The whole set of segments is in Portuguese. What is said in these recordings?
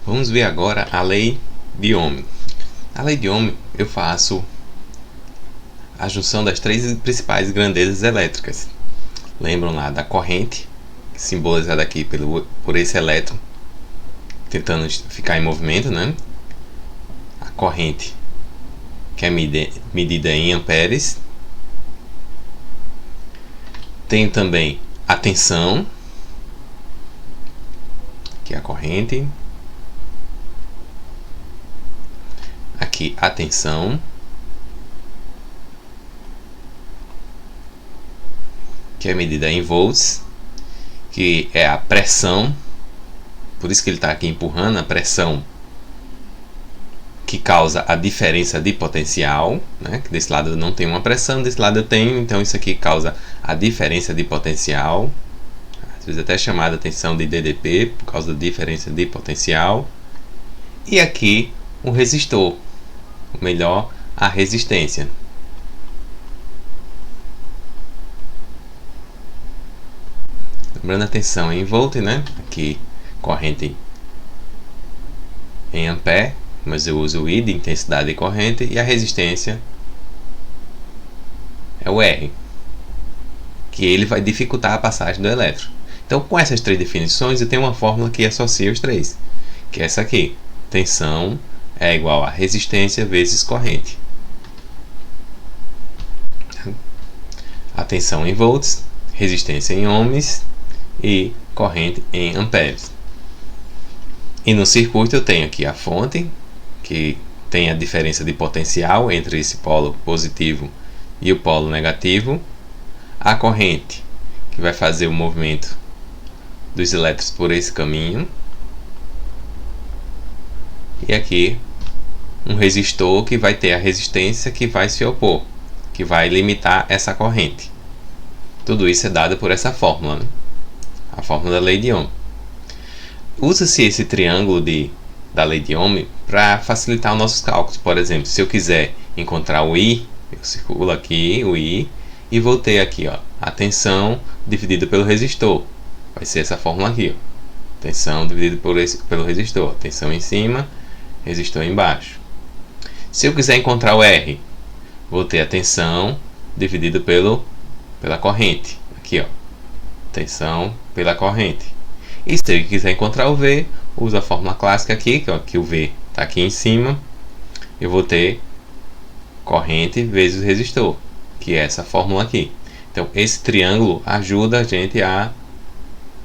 Vamos ver agora a lei de Ohm. A lei de Ohm, eu faço a junção das três principais grandezas elétricas. Lembram lá da corrente, simbolizada aqui por esse elétron tentando ficar em movimento, né? A corrente, que é medida em amperes. Tem também a tensão, que é a corrente. Aqui a tensão. Que é medida em volts, que é a pressão. Por isso que ele está aqui empurrando a pressão que causa a diferença de potencial, né? Que desse lado não tem uma pressão, desse lado eu tenho, então isso aqui causa a diferença de potencial. Às vezes até chamada tensão de DDP, por causa da diferença de potencial. E aqui um resistor, ou melhor, a resistência. Lembrando a tensão em volt, né? Aqui corrente em ampere, mas eu uso o I de intensidade de corrente, e a resistência é o R, que ele vai dificultar a passagem do elétron. Então, com essas três definições, eu tenho uma fórmula que associa os três, que é essa aqui: tensão é igual a resistência vezes corrente. A tensão em volts, resistência em ohms e corrente em amperes. E no circuito eu tenho aqui a fonte, que tem a diferença de potencial entre esse polo positivo e o polo negativo. A corrente, que vai fazer o movimento dos elétrons por esse caminho. E aqui um resistor que vai ter a resistência que vai se opor, que vai limitar essa corrente. Tudo isso é dado por essa fórmula, né? A fórmula da lei de Ohm. Usa-se esse triângulo da lei de Ohm para facilitar os nossos cálculos. Por exemplo, se eu quiser encontrar o I, eu circulo aqui o I e vou ter aqui, ó, a tensão dividida pelo resistor. Vai ser essa fórmula aqui, ó. Tensão dividida pelo resistor. Tensão em cima, resistor embaixo. Se eu quiser encontrar o R, vou ter a tensão dividida pela corrente. Aqui, ó. Tensão pela corrente. E se eu quiser encontrar o V, uso a fórmula clássica aqui, que o V está aqui em cima. Eu vou ter corrente vezes resistor, que é essa fórmula aqui. Então, esse triângulo ajuda a gente a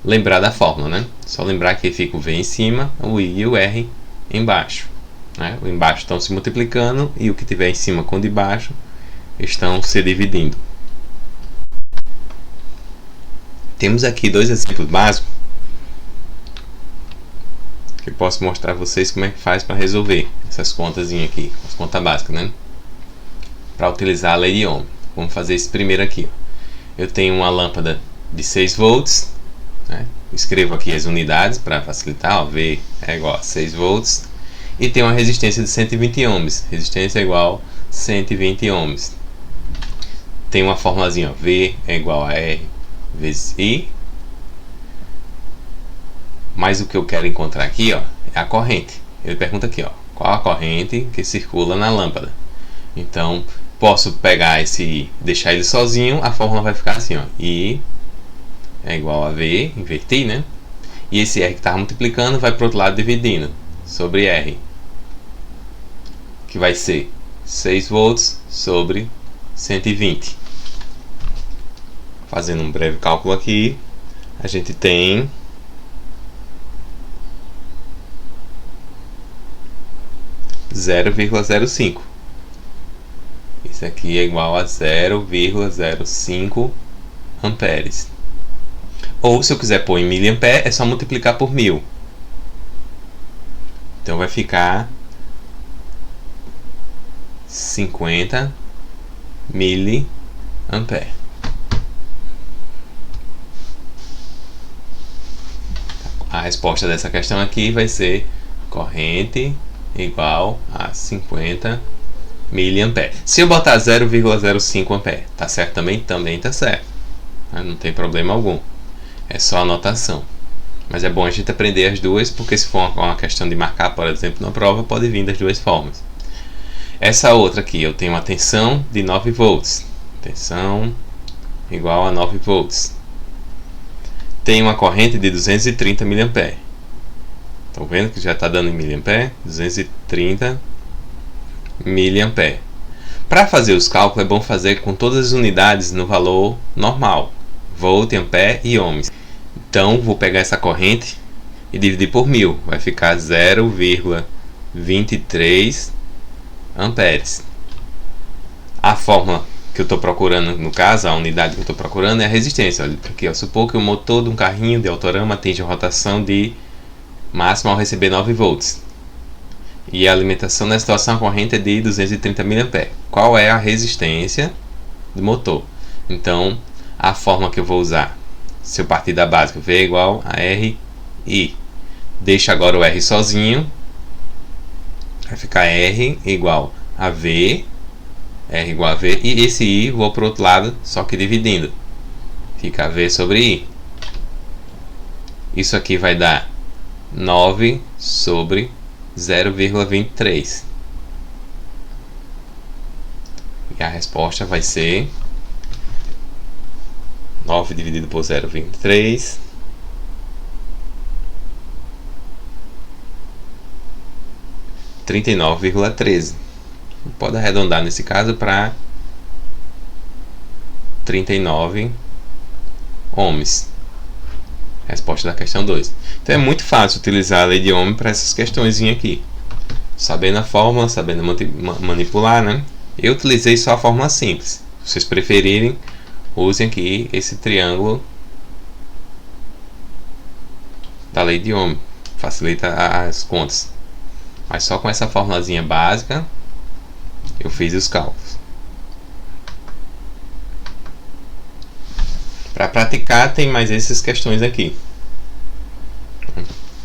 lembrar da fórmula, né? Só lembrar que fica o V em cima, o I e o R embaixo, né? O embaixo estão se multiplicando e o que tiver em cima com o de baixo estão se dividindo. Temos aqui dois exemplos básicos que eu posso mostrar a vocês como é que faz para resolver essas contas aqui, as contas básicas, né? Para utilizar a lei de Ohm. Vamos fazer esse primeiro aqui. Eu tenho uma lâmpada de 6 volts, né? Escrevo aqui as unidades para facilitar, ó, V é igual a 6 volts, e tem uma resistência de 120 ohms. Resistência é igual a 120 ohms. Tem uma formulazinha, ó, V é igual a R vezes I. Mas o que eu quero encontrar aqui, ó, é a corrente. Ele pergunta aqui, ó, qual a corrente que circula na lâmpada. Então, posso pegar esse I, deixar ele sozinho, a fórmula vai ficar assim, ó, I é igual a V, inverti, né? E esse R que estava multiplicando vai para o outro lado dividindo, sobre R, que vai ser 6 volts sobre 120. Fazendo um breve cálculo aqui, a gente tem 0,05. Isso aqui é igual a 0,05 amperes. Ou se eu quiser pôr em miliampere, é só multiplicar por 1000. Então vai ficar 50 miliampere. A resposta dessa questão aqui vai ser corrente igual a 50 miliampere. Se eu botar 0,05 ampere, tá certo também? Também tá certo. Não tem problema algum. É só anotação. Mas é bom a gente aprender as duas, porque se for uma questão de marcar, por exemplo, na prova, pode vir das duas formas. Essa outra aqui, eu tenho uma tensão de 9 volts. Tensão igual a 9 volts. Tem uma corrente de 230 mA. Estão vendo que já está dando em miliampere? 230 mA. Para fazer os cálculos é bom fazer com todas as unidades no valor normal. Volt, ampere e ohms. Então vou pegar essa corrente e dividir por 1000. Vai ficar 0,23 amperes. A fórmula que eu estou procurando, no caso, a unidade que eu estou procurando é a resistência. Olha aqui, ó, supor que o motor de um carrinho de autorama atinge a rotação de máxima ao receber 9 volts. E a alimentação na situação corrente é de 230 mA. Qual é a resistência do motor? Então, a fórmula que eu vou usar, se eu partir da básica, V igual a RI. Deixa agora o R sozinho. Vai ficar R igual a V. R igual a V. E esse I vou para o outro lado, só que dividindo. Fica V sobre I. Isso aqui vai dar 9 sobre 0,23. E a resposta vai ser 9 dividido por 0,23. 39,13. Pode arredondar nesse caso para 39 ohms. Resposta da questão 2. Então é muito fácil utilizar a lei de Ohm para essas questões aqui. Sabendo a fórmula, sabendo manipular, né? Eu utilizei só a fórmula simples. Se vocês preferirem, usem aqui esse triângulo da lei de Ohm. Facilita as contas. Mas só com essa formulazinha básica eu fiz os cálculos. Para praticar tem mais essas questões aqui.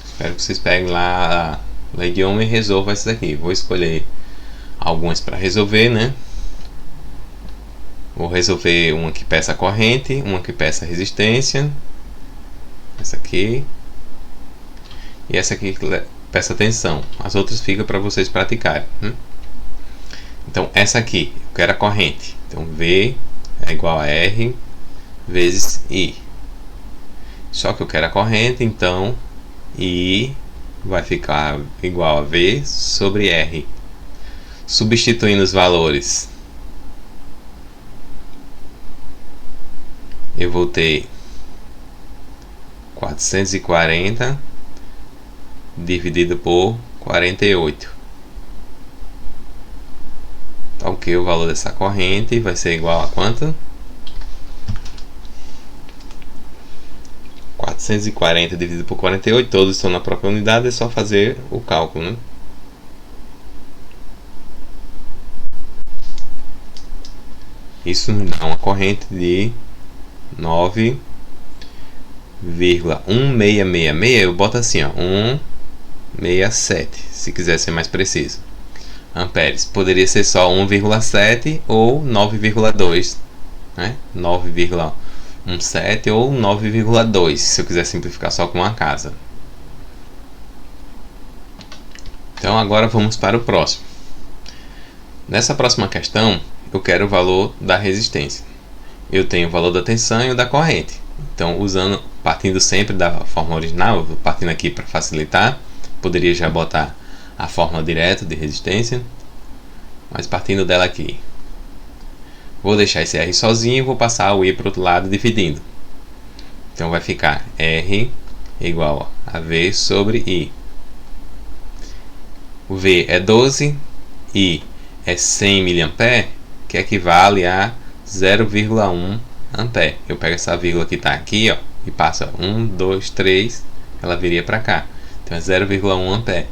Espero que vocês peguem lá a lei de Ohm e resolvam essas aqui. Vou escolher algumas para resolver, né? Vou resolver uma que peça corrente, uma que peça resistência, essa aqui e essa aqui que peça tensão. As outras ficam para vocês praticarem. Então essa aqui, eu quero a corrente. Então V é igual a R vezes I. Só que eu quero a corrente, então I vai ficar igual a V sobre R. Substituindo os valores, eu vou ter 440 dividido por 48. Então, que o valor dessa corrente vai ser igual a quanto? 440 dividido por 48, todos estão na própria unidade, é só fazer o cálculo, né? Isso nos dá uma corrente de 9,1666. Eu boto assim, ó, 167, se quiser ser mais preciso. Amperes. Poderia ser só 1,7 ou 9,2, né? 9,17 ou 9,2, se eu quiser simplificar só com uma casa. Então agora vamos para o próximo. Nessa próxima questão, eu quero o valor da resistência. Eu tenho o valor da tensão e o da corrente. Então, partindo sempre da fórmula original, partindo aqui para facilitar, poderia já botar a fórmula direta de resistência, mas partindo dela aqui, vou deixar esse R sozinho e vou passar o I para o outro lado dividindo. Então vai ficar R igual a V sobre I. O V é 12, I é 100 mA, que equivale a 0,1 ampere. Eu pego essa vírgula que está aqui, ó, e passa 1, 2, 3, ela viria para cá. Então é 0,1 ampere.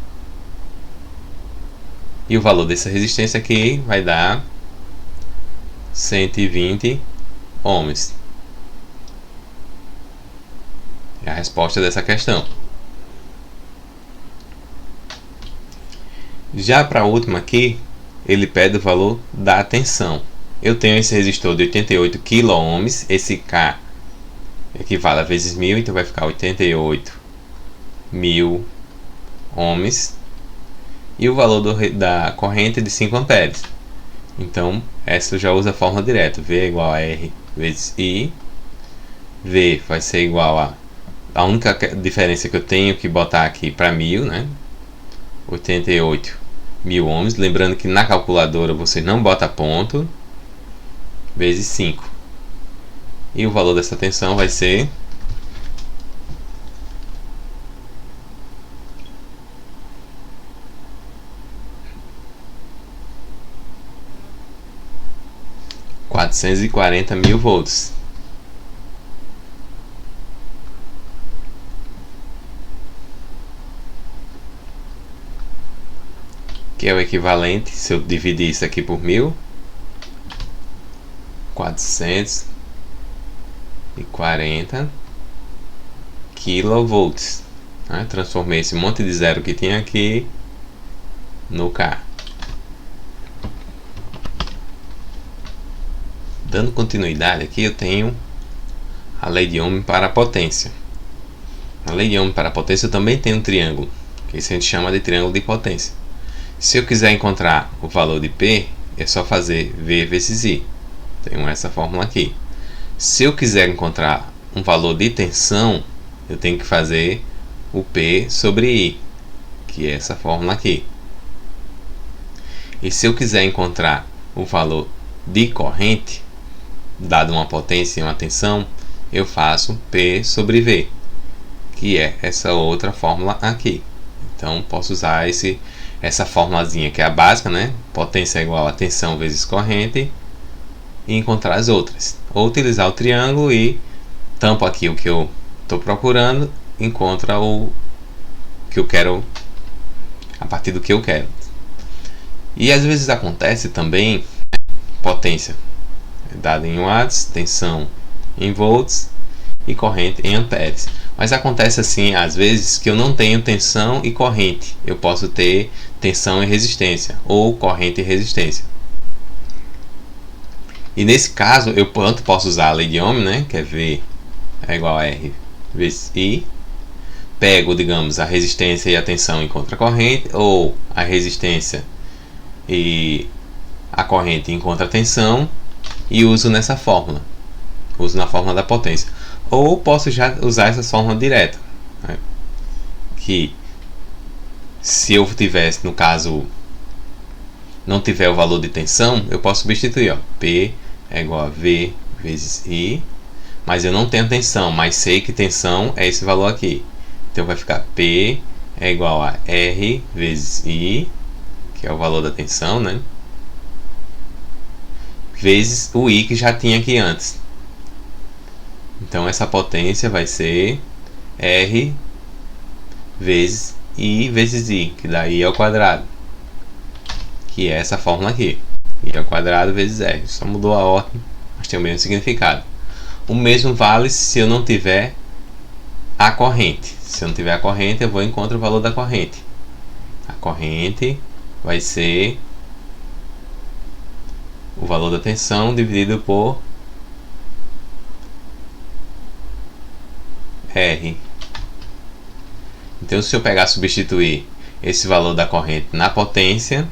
E o valor dessa resistência aqui vai dar 120 ohms. É a resposta dessa questão. Já para a última aqui, ele pede o valor da tensão. Eu tenho esse resistor de 88 kΩ, esse K equivale a vezes 1000, então vai ficar 88 1000 ohms e o valor da corrente de 5 amperes. Então, essa já usa a fórmula direta. V é igual a R vezes I. V vai ser igual a única diferença que eu tenho que botar aqui para 1000, né? 88.000 ohms. Lembrando que na calculadora você não bota ponto. Vezes 5. E o valor dessa tensão vai ser 440.000 volts. Que é o equivalente, se eu dividir isso aqui por 1000, 440 kV. Né? Transformei esse monte de zero que tinha aqui no K. Dando continuidade aqui, eu tenho a lei de Ohm para a potência. Na lei de Ohm para a potência eu também tenho um triângulo, que isso a gente chama de triângulo de potência. Se eu quiser encontrar o valor de P, é só fazer V vezes I. Tenho essa fórmula aqui. Se eu quiser encontrar um valor de tensão, eu tenho que fazer o P sobre I, que é essa fórmula aqui. E se eu quiser encontrar o valor de corrente, dado uma potência e uma tensão, eu faço P sobre V, que é essa outra fórmula aqui. Então, posso usar essa formulazinha que é a básica, né? Potência é igual a tensão vezes corrente, e encontrar as outras. Ou utilizar o triângulo e tampo aqui o que eu estou procurando, encontra o que eu quero a partir do que eu quero. E às vezes acontece também potência dada em watts, tensão em volts e corrente em amperes. Mas acontece assim, às vezes, que eu não tenho tensão e corrente. Eu posso ter tensão e resistência, ou corrente e resistência. E nesse caso, eu tanto posso usar a lei de Ohm, né, que é V é igual a R vezes I. Pego, digamos, a resistência e a tensão encontro a corrente, ou a resistência e a corrente encontra a tensão, e uso nessa fórmula, uso na fórmula da potência. Ou posso já usar essa fórmula direta, né? Que se eu tivesse, no caso, não tiver o valor de tensão, eu posso substituir, ó, P é igual a V vezes I, mas eu não tenho tensão, mas sei que tensão é esse valor aqui. Então vai ficar P é igual a R vezes I, que é o valor da tensão, né? Vezes o I que já tinha aqui antes. Então essa potência vai ser R vezes I vezes I, que daí é o quadrado, que é essa fórmula aqui. I ao quadrado vezes R. Só mudou a ordem, mas tem o mesmo significado. O mesmo vale se eu não tiver a corrente. Se eu não tiver a corrente, eu vou encontrar o valor da corrente. A corrente vai ser o valor da tensão dividido por R. Então, se eu pegar e substituir esse valor da corrente na potência,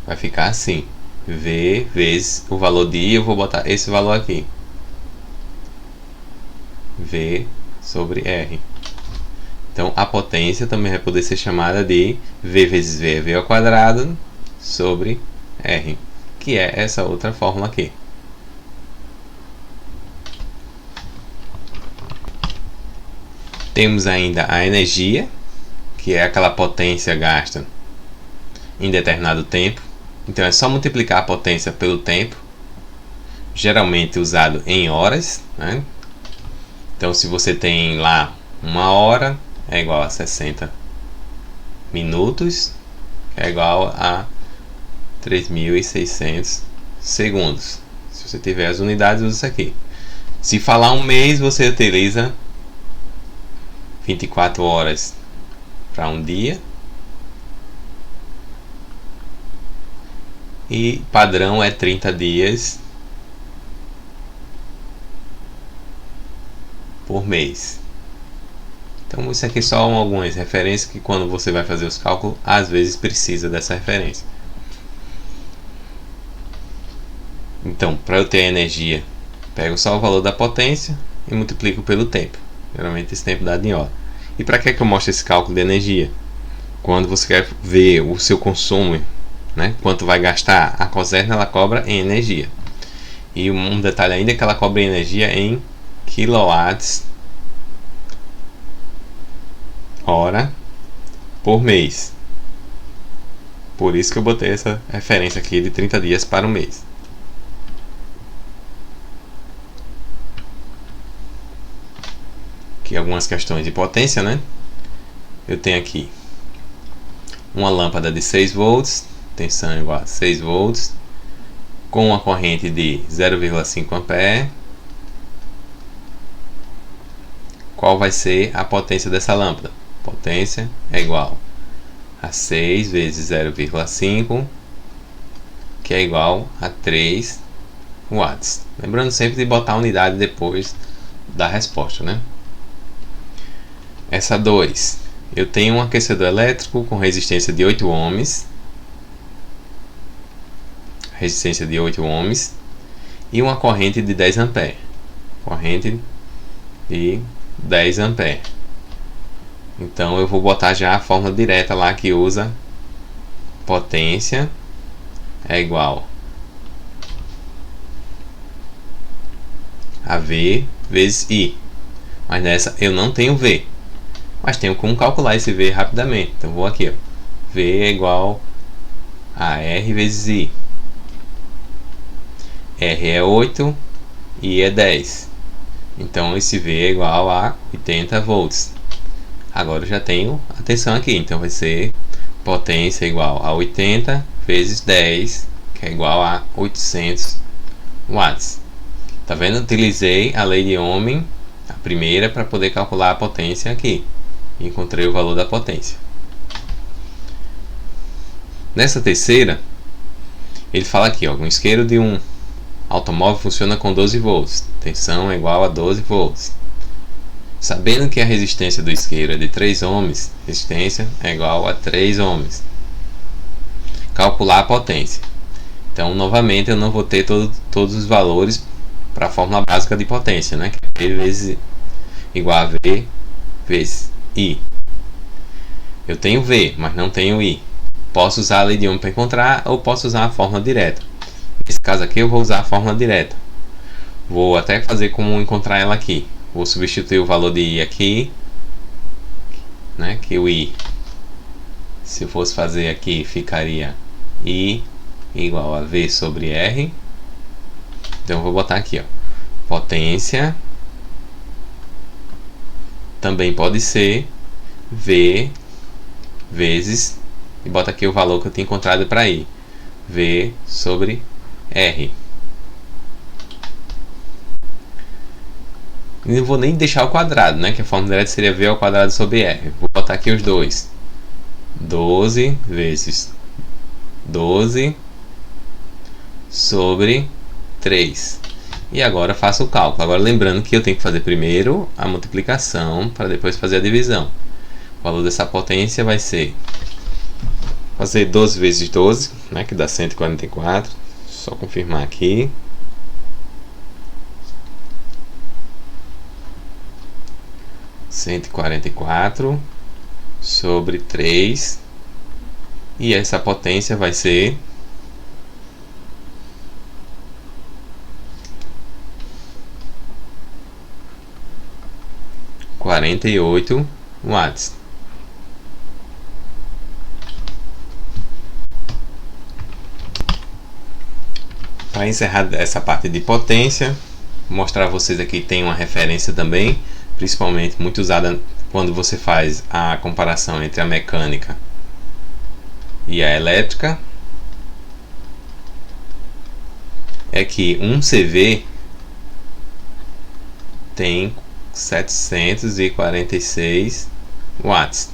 vai ficar assim: V vezes o valor de I, eu vou botar esse valor aqui, V sobre R. Então, a potência também vai poder ser chamada de V vezes V é V ao quadrado sobre R, que é essa outra fórmula aqui. Temos ainda a energia, que é aquela potência gasta em determinado tempo. Então, é só multiplicar a potência pelo tempo, geralmente usado em horas, né? Então, se você tem lá 1 hora, é igual a 60 minutos, é igual a 3.600 segundos. Se você tiver as unidades, usa isso aqui. Se falar um mês, você utiliza 24 horas para um dia e padrão é 30 dias por mês. Então isso aqui são algumas referências que quando você vai fazer os cálculos, às vezes precisa dessa referência. Então, para eu ter energia, pego só o valor da potência e multiplico pelo tempo. Geralmente esse tempo dado em hora. E para que eu mostro esse cálculo de energia? Quando você quer ver o seu consumo, né, quanto vai gastar, a Coserna ela cobra em energia. E um detalhe ainda é que ela cobra energia em quilowatts hora por mês. Por isso que eu botei essa referência aqui de 30 dias para o mês. Aqui algumas questões de potência, né? Eu tenho aqui uma lâmpada de 6 volts, tensão igual a 6 volts, com uma corrente de 0,5 ampere. Qual vai ser a potência dessa lâmpada? Potência é igual a 6 vezes 0,5, que é igual a 3 watts. Lembrando sempre de botar a unidade depois da resposta, né? Essa 2. Eu tenho um aquecedor elétrico com resistência de 8 ohms. Resistência de 8 ohms. E uma corrente de 10 ampere. Corrente de 10 ampere. Então eu vou botar já a fórmula direta lá que usa potência é igual a V vezes I. Mas nessa eu não tenho V. Mas tenho como calcular esse V rapidamente. Então vou aqui, ó. V é igual a R vezes I. R é 8, I é 10. Então esse V é igual a 80 volts. Agora eu já tenho a tensão aqui. Então vai ser potência igual a 80 vezes 10, que é igual a 800 watts. Tá vendo? Utilizei a lei de Ohm, a primeira, para poder calcular a potência aqui. Encontrei o valor da potência. Nessa terceira, ele fala aqui, ó, um isqueiro de um automóvel funciona com 12 volts. Tensão é igual a 12 volts. Sabendo que a resistência do isqueiro é de 3 ohms, resistência é igual a 3 ohms. Calcular a potência. Então, novamente, eu não vou ter todos os valores para a fórmula básica de potência, né? Que é V vezes igual a V vezes I. Eu tenho V, mas não tenho I. Posso usar a lei de Ohm para encontrar ou posso usar a fórmula direta. Nesse caso aqui eu vou usar a fórmula direta. Vou até fazer como encontrar ela aqui. Vou substituir o valor de I aqui, né? Que o I, se eu fosse fazer aqui, ficaria I igual a V sobre R. Então eu vou botar aqui, ó, potência também pode ser V vezes, e bota aqui o valor que eu tinha encontrado para I, V sobre R. E não vou nem deixar o quadrado, né? Que a fórmula direta seria V ao quadrado sobre R. Vou botar aqui os dois. 12 vezes 12 sobre 3. E agora faço o cálculo. Agora lembrando que eu tenho que fazer primeiro a multiplicação para depois fazer a divisão. O valor dessa potência vai ser fazer 12 vezes 12, né, que dá 144. Só confirmar aqui. (144) sobre 3. E essa potência vai ser 48 watts. Para encerrar essa parte de potência, vou mostrar a vocês aqui, tem uma referência também, principalmente muito usada quando você faz a comparação entre a mecânica e a elétrica. É que um CV tem 746 watts.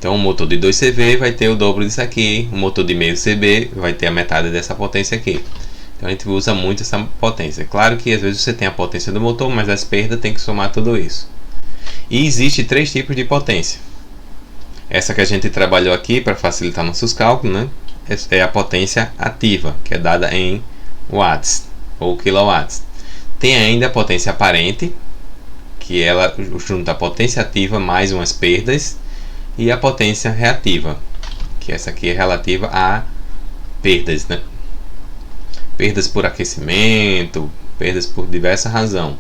Então, um motor de 2 CV vai ter o dobro disso aqui, um motor de meio CB vai ter a metade dessa potência aqui. Então, a gente usa muito essa potência. Claro que às vezes você tem a potência do motor, mas as perdas tem que somar tudo isso. E existe 3 tipos de potência. Essa que a gente trabalhou aqui para facilitar nossos cálculos, né? É a potência ativa, que é dada em watts ou quilowatts. Tem ainda a potência aparente, que ela junta a potência ativa mais umas perdas, e a potência reativa, que essa aqui é relativa a perdas, né? Perdas por aquecimento, perdas por diversa razão.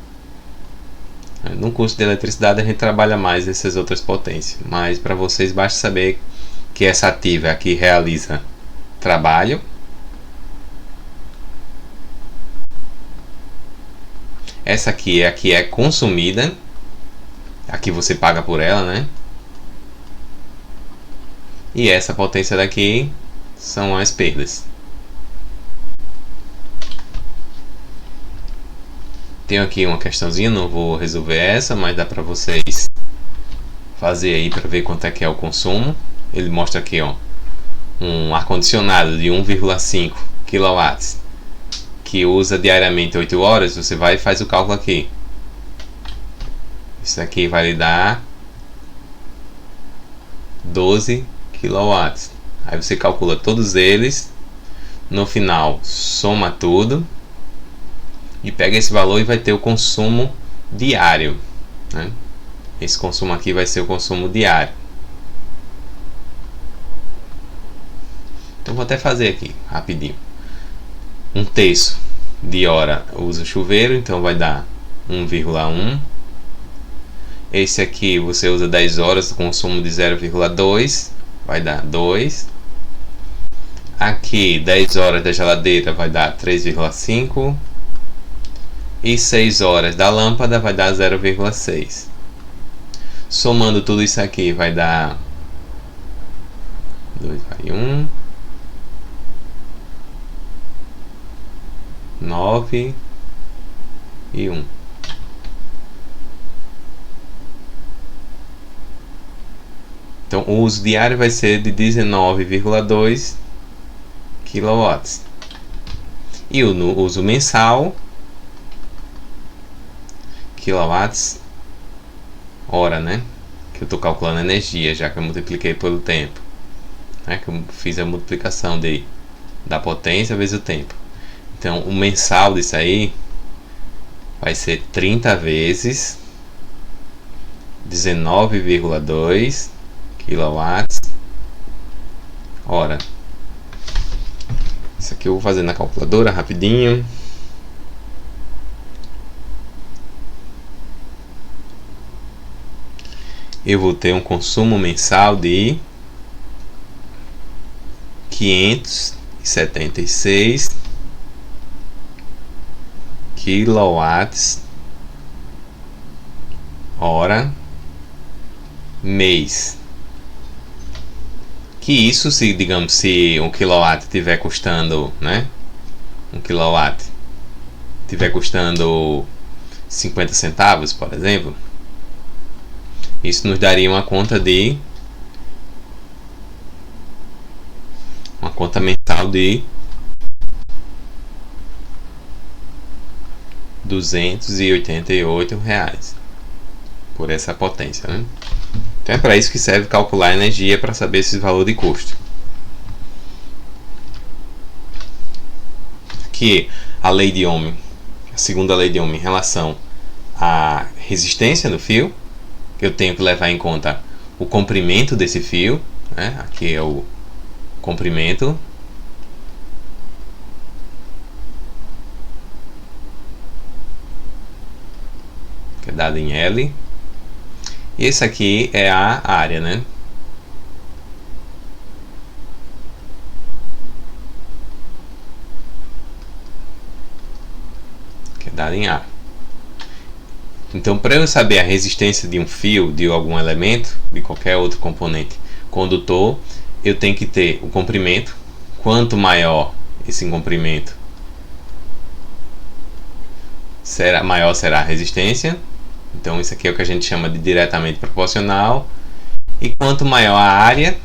No curso de eletricidade a gente trabalha mais essas outras potências, mas para vocês basta saber que essa ativa é a que realiza trabalho. Essa aqui é a que é consumida, a que você paga por ela, né? E essa potência daqui são as perdas. Tenho aqui uma questãozinha, não vou resolver essa, mas dá para vocês fazer aí para ver quanto é que é o consumo. Ele mostra aqui, ó, um ar-condicionado de 1,5 kW que usa diariamente 8 horas. Você vai e faz o cálculo aqui. Isso aqui vai lhe dar 12 kW. Aí você calcula todos eles, no final soma tudo e pega esse valor e vai ter o consumo diário, né? Esse consumo aqui vai ser o consumo diário. Então vou até fazer aqui rapidinho. 1/3 de hora usa o chuveiro, então vai dar 1,1. Esse aqui você usa 10 horas, consumo de 0,2, vai dar 2. Aqui 10 horas da geladeira vai dar 3,5. E 6 horas da lâmpada vai dar 0,6. Somando tudo isso aqui vai dar 2 vai 1, 9 e 1. Então o uso diário vai ser de 19,2 kW. E o uso mensal, quilowatts hora, né? Que eu estou calculando a energia, já que eu multipliquei pelo tempo, né? Que eu fiz a multiplicação da potência vezes o tempo. Então o mensal disso aí vai ser 30 vezes 19,2 kW hora. Isso aqui eu vou fazer na calculadora rapidinho. Eu vou ter um consumo mensal de 576 quilowatts hora mês. Que isso, se digamos, se um quilowatt estiver custando, né? Um quilowatt estiver custando 50 centavos, por exemplo, isso nos daria uma conta mensal de R$288 por essa potência, né? Então é para isso que serve calcular a energia, para saber esse valor de custo. Que a lei de Ohm, a segunda lei de Ohm, em relação à resistência do fio, eu tenho que levar em conta o comprimento desse fio, né? Aqui é o comprimento, que é dado em L, e esse aqui é a área, né? Que é dado em A. Então, para eu saber a resistência de um fio, de algum elemento, de qualquer outro componente condutor, eu tenho que ter o comprimento. Quanto maior esse comprimento, maior será a resistência. Então isso aqui é o que a gente chama de diretamente proporcional. E quanto maior a área,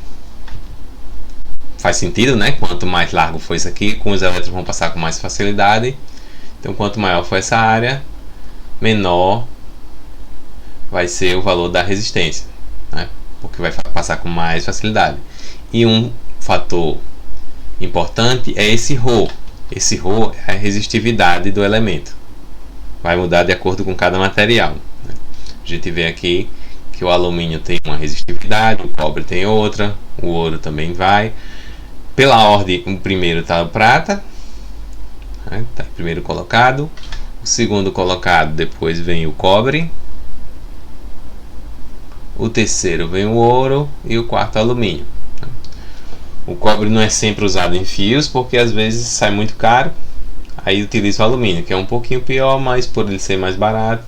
faz sentido, né? Quanto mais largo for isso aqui, com os elétrons vão passar com mais facilidade. Então, quanto maior for essa área, menor vai ser o valor da resistência, né? Porque vai passar com mais facilidade. E um fator importante é esse ρ. Esse ρ é a resistividade do elemento. Vai mudar de acordo com cada material, né? A gente vê aqui que o alumínio tem uma resistividade, o cobre tem outra, o ouro também vai. Pela ordem, o primeiro está o prata, né? Tá primeiro colocado. O segundo colocado, depois vem o cobre. O terceiro vem o ouro e o quarto o alumínio. O cobre não é sempre usado em fios, porque às vezes sai muito caro. Aí utiliza o alumínio, que é um pouquinho pior, mas por ele ser mais barato,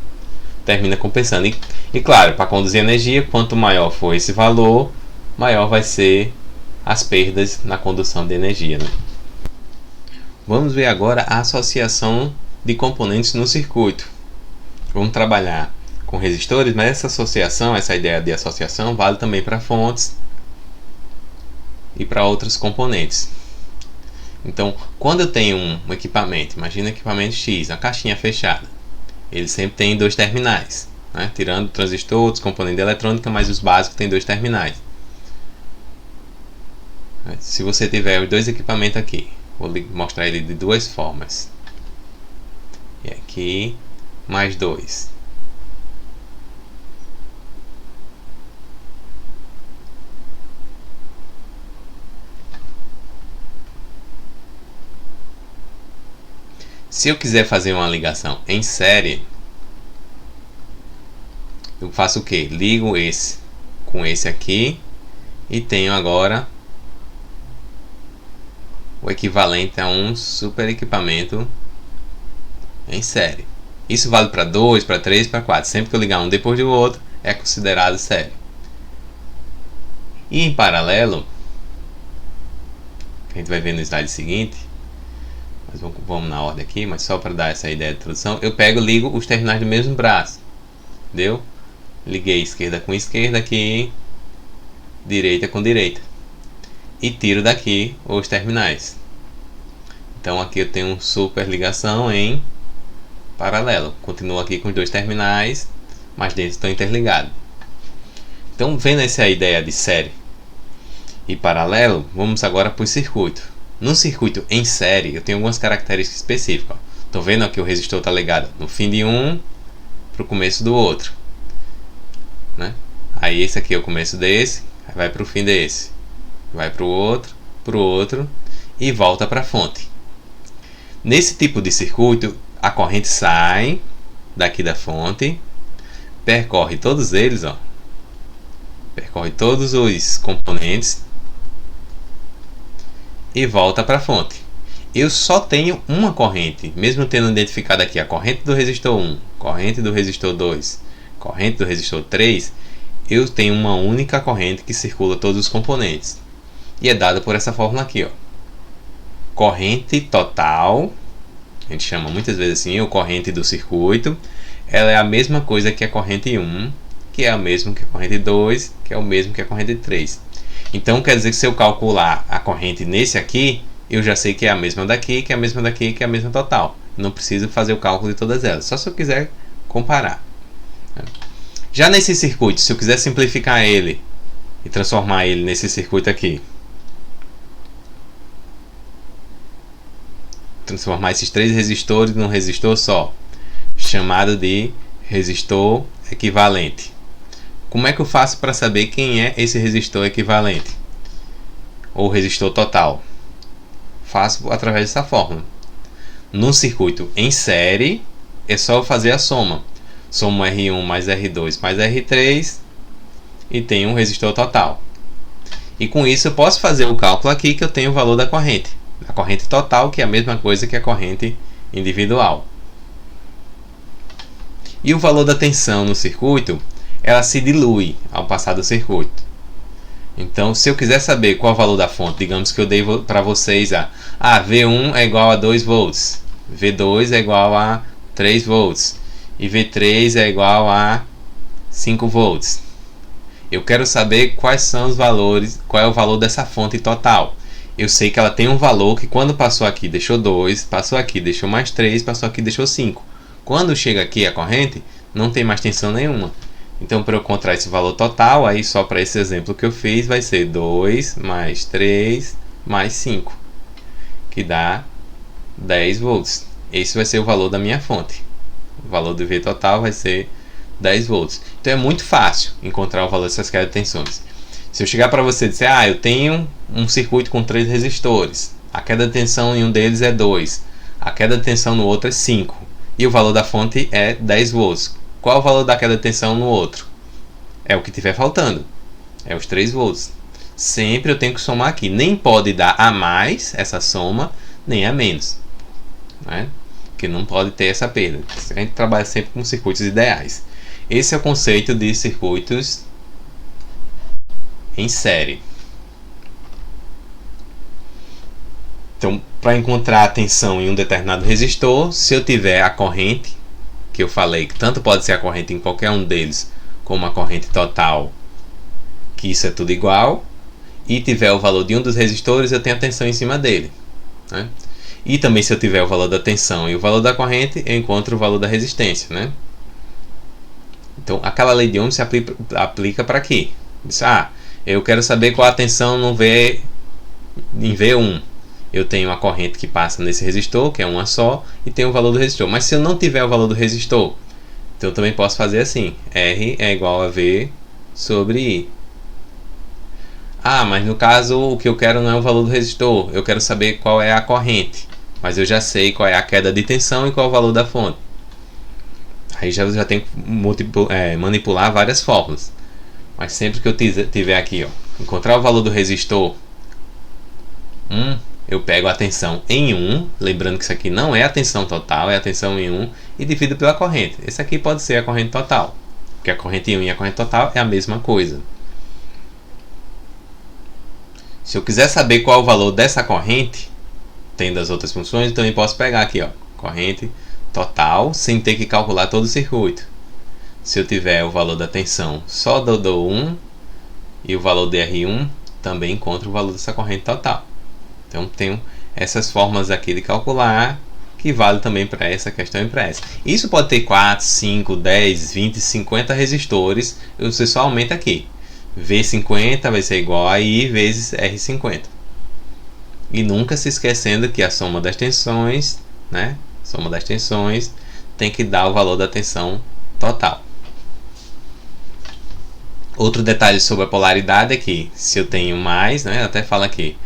termina compensando. E claro, para conduzir energia, quanto maior for esse valor, maior vai ser as perdas na condução de energia, né? Vamos ver agora a associação de componentes no circuito. Vamos trabalhar com resistores, mas essa associação, essa ideia de associação, vale também para fontes e para outros componentes. Então, quando eu tenho um equipamento, imagina um equipamento X, uma caixinha fechada, ele sempre tem dois terminais, né? Tirando o transistor, outros componentes de eletrônica, mas os básicos têm dois terminais. Se você tiver os dois equipamentos aqui, vou mostrar ele de duas formas. E aqui, mais dois. Se eu quiser fazer uma ligação em série, eu faço o que? Ligo esse com esse aqui e tenho agora o equivalente a um super equipamento em série. Isso vale para 2, para 3, para 4. Sempre que eu ligar um depois do outro, é considerado série. E em paralelo, que a gente vai ver no slide seguinte, mas vamos na ordem aqui, mas só para dar essa ideia de introdução, eu pego e ligo os terminais do mesmo braço. Entendeu? Liguei esquerda com esquerda aqui, direita com direita. E tiro daqui os terminais. Então aqui eu tenho uma super ligação em paralelo. Continuo aqui com os dois terminais, mas dentro estão interligados. Então, vendo essa ideia de série e paralelo, vamos agora para o circuito. No circuito em série, eu tenho algumas características específicas. Estou vendo aqui o resistor está ligado no fim de um para o começo do outro, né? Aí esse aqui é o começo desse, aí vai para o fim desse, vai para o outro e volta para a fonte. Nesse tipo de circuito, a corrente sai daqui da fonte, percorre todos eles, ó, percorre todos os componentes e volta para a fonte. Eu só tenho uma corrente, mesmo tendo identificado aqui a corrente do resistor 1, corrente do resistor 2, corrente do resistor 3, eu tenho uma única corrente que circula todos os componentes. E é dada por essa fórmula aqui, ó. Corrente total, a gente chama muitas vezes assim, o corrente do circuito, ela é a mesma coisa que a corrente 1, que é a mesma que a corrente 2, que é o mesmo que a corrente 3. Então quer dizer que se eu calcular a corrente nesse aqui, eu já sei que é a mesma daqui, que é a mesma daqui, que é a mesma total. Não preciso fazer o cálculo de todas elas, só se eu quiser comparar. Já nesse circuito, se eu quiser simplificar ele e transformar ele nesse circuito aqui, transformar esses três resistores num resistor só, chamado de resistor equivalente. Como é que eu faço para saber quem é esse resistor equivalente? Ou resistor total? Faço através dessa fórmula. Num circuito em série, é só eu fazer a soma. Somo R1 mais R2 mais R3 e tenho um resistor total. E com isso eu posso fazer o cálculo aqui que eu tenho o valor da corrente. A corrente total, que é a mesma coisa que a corrente individual. E o valor da tensão no circuito, ela se dilui ao passar do circuito. Então, se eu quiser saber qual é o valor da fonte, digamos que eu dei para vocês V1 é igual a 2 volts, V2 é igual a 3 volts e V3 é igual a 5 volts. Eu quero saber quais são os valores, qual é o valor dessa fonte total. Eu sei que ela tem um valor que quando passou aqui deixou 2, passou aqui deixou mais 3, passou aqui deixou 5. Quando chega aqui a corrente, não tem mais tensão nenhuma. Então, para eu encontrar esse valor total, aí só para esse exemplo que eu fiz, vai ser 2 mais 3 mais 5, que dá 10 volts. Esse vai ser o valor da minha fonte. O valor do V total vai ser 10 volts. Então é muito fácil encontrar o valor dessas quedas de tensões. Se eu chegar para você e dizer, eu tenho um circuito com 3 resistores, a queda de tensão em um deles é 2, a queda de tensão no outro é 5, e o valor da fonte é 10 volts. Qual é o valor da queda de tensão no outro? É o que estiver faltando, é os 3 volts. Sempre eu tenho que somar aqui. Nem pode dar a mais essa soma, nem a menos, né? Porque não pode ter essa perda. A gente trabalha sempre com circuitos ideais. Esse é o conceito de circuitos em série. Então, para encontrar a tensão em um determinado resistor, se eu tiver a corrente, que eu falei que tanto pode ser a corrente em qualquer um deles, como a corrente total, que isso é tudo igual, e tiver o valor de um dos resistores, eu tenho a tensão em cima dele, né? E também, se eu tiver o valor da tensão e o valor da corrente, eu encontro o valor da resistência, né? Então, aquela lei de Ohm se aplica para aqui. Eu quero saber qual a tensão no V, em V1. Eu tenho a corrente que passa nesse resistor, que é uma só, e tenho o valor do resistor. Mas se eu não tiver o valor do resistor, então eu também posso fazer assim. R é igual a V sobre I. Mas no caso o que eu quero não é o valor do resistor. Eu quero saber qual é a corrente. Mas eu já sei qual é a queda de tensão e qual é o valor da fonte. Aí já tenho que manipular várias fórmulas. Mas sempre que eu tiver aqui, encontrar o valor do resistor 1, eu pego a tensão em 1, lembrando que isso aqui não é a tensão total, é a tensão em 1, e divido pela corrente. Esse aqui pode ser a corrente total, porque a corrente em 1 e a corrente total é a mesma coisa. Se eu quiser saber qual é o valor dessa corrente, tendo as outras funções, então eu posso pegar aqui, corrente total, sem ter que calcular todo o circuito. Se eu tiver o valor da tensão só do 1 e o valor de R1, também encontro o valor dessa corrente total. Então tenho essas formas aqui de calcular, que vale também para essa questão e para essa. Isso pode ter 4, 5, 10, 20, 50 resistores, você só aumenta aqui. V50 vai ser igual a I vezes R50. E nunca se esquecendo que a soma das tensões, né? Soma das tensões tem que dar o valor da tensão total. Outro detalhe sobre a polaridade é que se eu tenho mais, né? Até fala aqui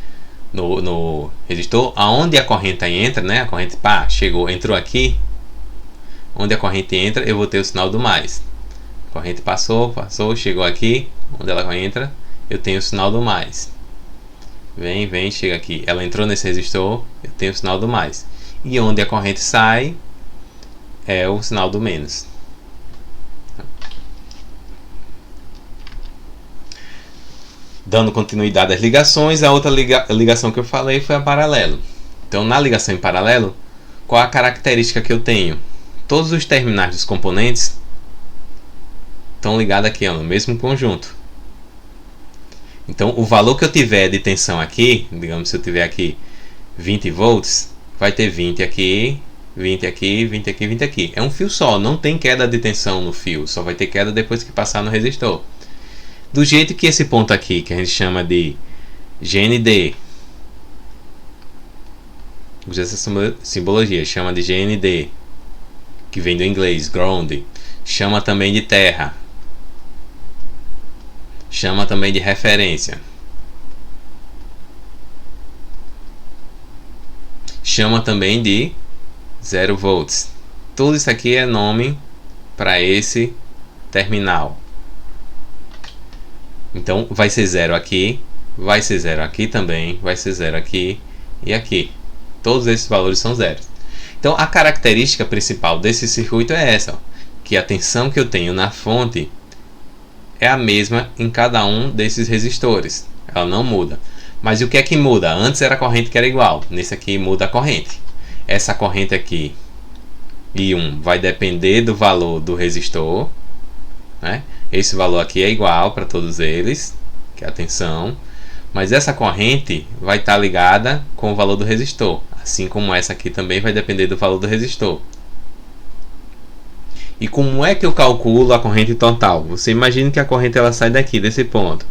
no resistor, aonde a corrente entra, né? A corrente entrou aqui, onde a corrente entra, eu vou ter o sinal do mais. A corrente passou, chegou aqui, onde ela entra, eu tenho o sinal do mais. Vem, chega aqui. Ela entrou nesse resistor, eu tenho o sinal do mais. E onde a corrente sai, é o sinal do menos. Dando continuidade às ligações, a outra ligação que eu falei foi a paralelo. Então, na ligação em paralelo, qual a característica que eu tenho? Todos os terminais dos componentes estão ligados aqui no mesmo conjunto. Então, o valor que eu tiver de tensão aqui, digamos se eu tiver aqui 20 volts, vai ter 20 aqui, 20 aqui, 20 aqui, 20 aqui. É um fio só, não tem queda de tensão no fio, só vai ter queda depois que passar no resistor. Do jeito que esse ponto aqui, que a gente chama de GND, usa essa simbologia, chama de GND, que vem do inglês, ground, chama também de terra, chama também de referência, chama também de 0 volts. Tudo isso aqui é nome para esse terminal. Então vai ser 0 aqui, vai ser 0 aqui também, vai ser 0 aqui e aqui. Todos esses valores são zeros. Então a característica principal desse circuito é essa, que a tensão que eu tenho na fonte é a mesma em cada um desses resistores. Ela não muda. Mas o que é que muda? Antes era a corrente que era igual. Nesse aqui muda a corrente. Essa corrente aqui, I1, vai depender do valor do resistor. né? Esse valor aqui é igual para todos eles, que é a tensão, mas essa corrente vai estar ligada com o valor do resistor, assim como essa aqui também vai depender do valor do resistor. E como é que eu calculo a corrente total? Você imagina que a corrente ela sai daqui, desse ponto.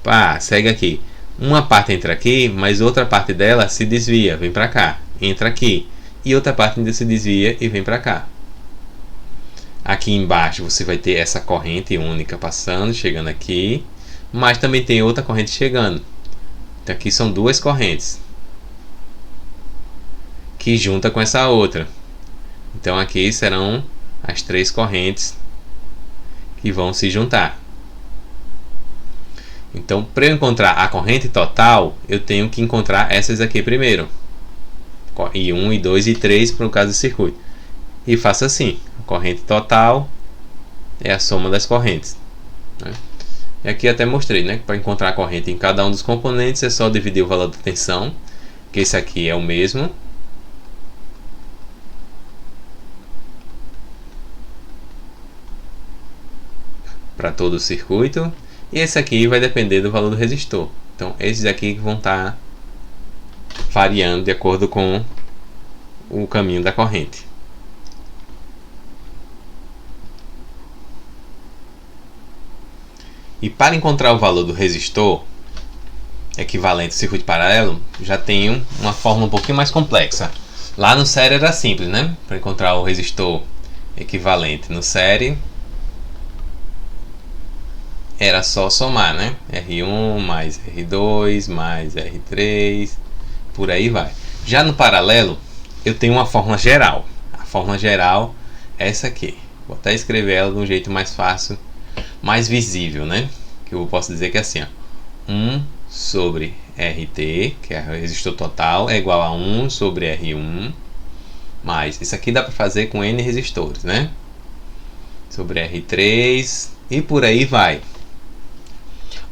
Pá, segue aqui. Uma parte entra aqui, mas outra parte dela se desvia, vem para cá. Entra aqui. E outra parte ainda se desvia e vem para cá. Aqui embaixo você vai ter essa corrente única passando, chegando aqui. Mas também tem outra corrente chegando. Então aqui são duas correntes que junta com essa outra. Então aqui serão as três correntes que vão se juntar. Então, para eu encontrar a corrente total, eu tenho que encontrar essas aqui primeiro. I1, I2 e I3 para o caso do circuito. E faço assim. A corrente total é a soma das correntes, né? E aqui até mostrei, né, que para encontrar a corrente em cada um dos componentes é só dividir o valor da tensão, que esse aqui é o mesmo. Para todo o circuito. E esse aqui vai depender do valor do resistor. Então, esses aqui vão estar variando de acordo com o caminho da corrente. E para encontrar o valor do resistor equivalente ao circuito paralelo, já tenho uma fórmula um pouquinho mais complexa. Lá no série era simples, né? Para encontrar o resistor equivalente no série, era só somar, né? R1 mais R2 mais R3, por aí vai. Já no paralelo, eu tenho uma fórmula geral. A fórmula geral é essa aqui. Vou até escrever ela de um jeito mais fácil, mais visível, né? Que eu posso dizer que é assim, ó. 1 sobre RT, que é o resistor total, é igual a 1 sobre R1, mais, isso aqui dá para fazer com N resistores, né? Sobre R3 e por aí vai.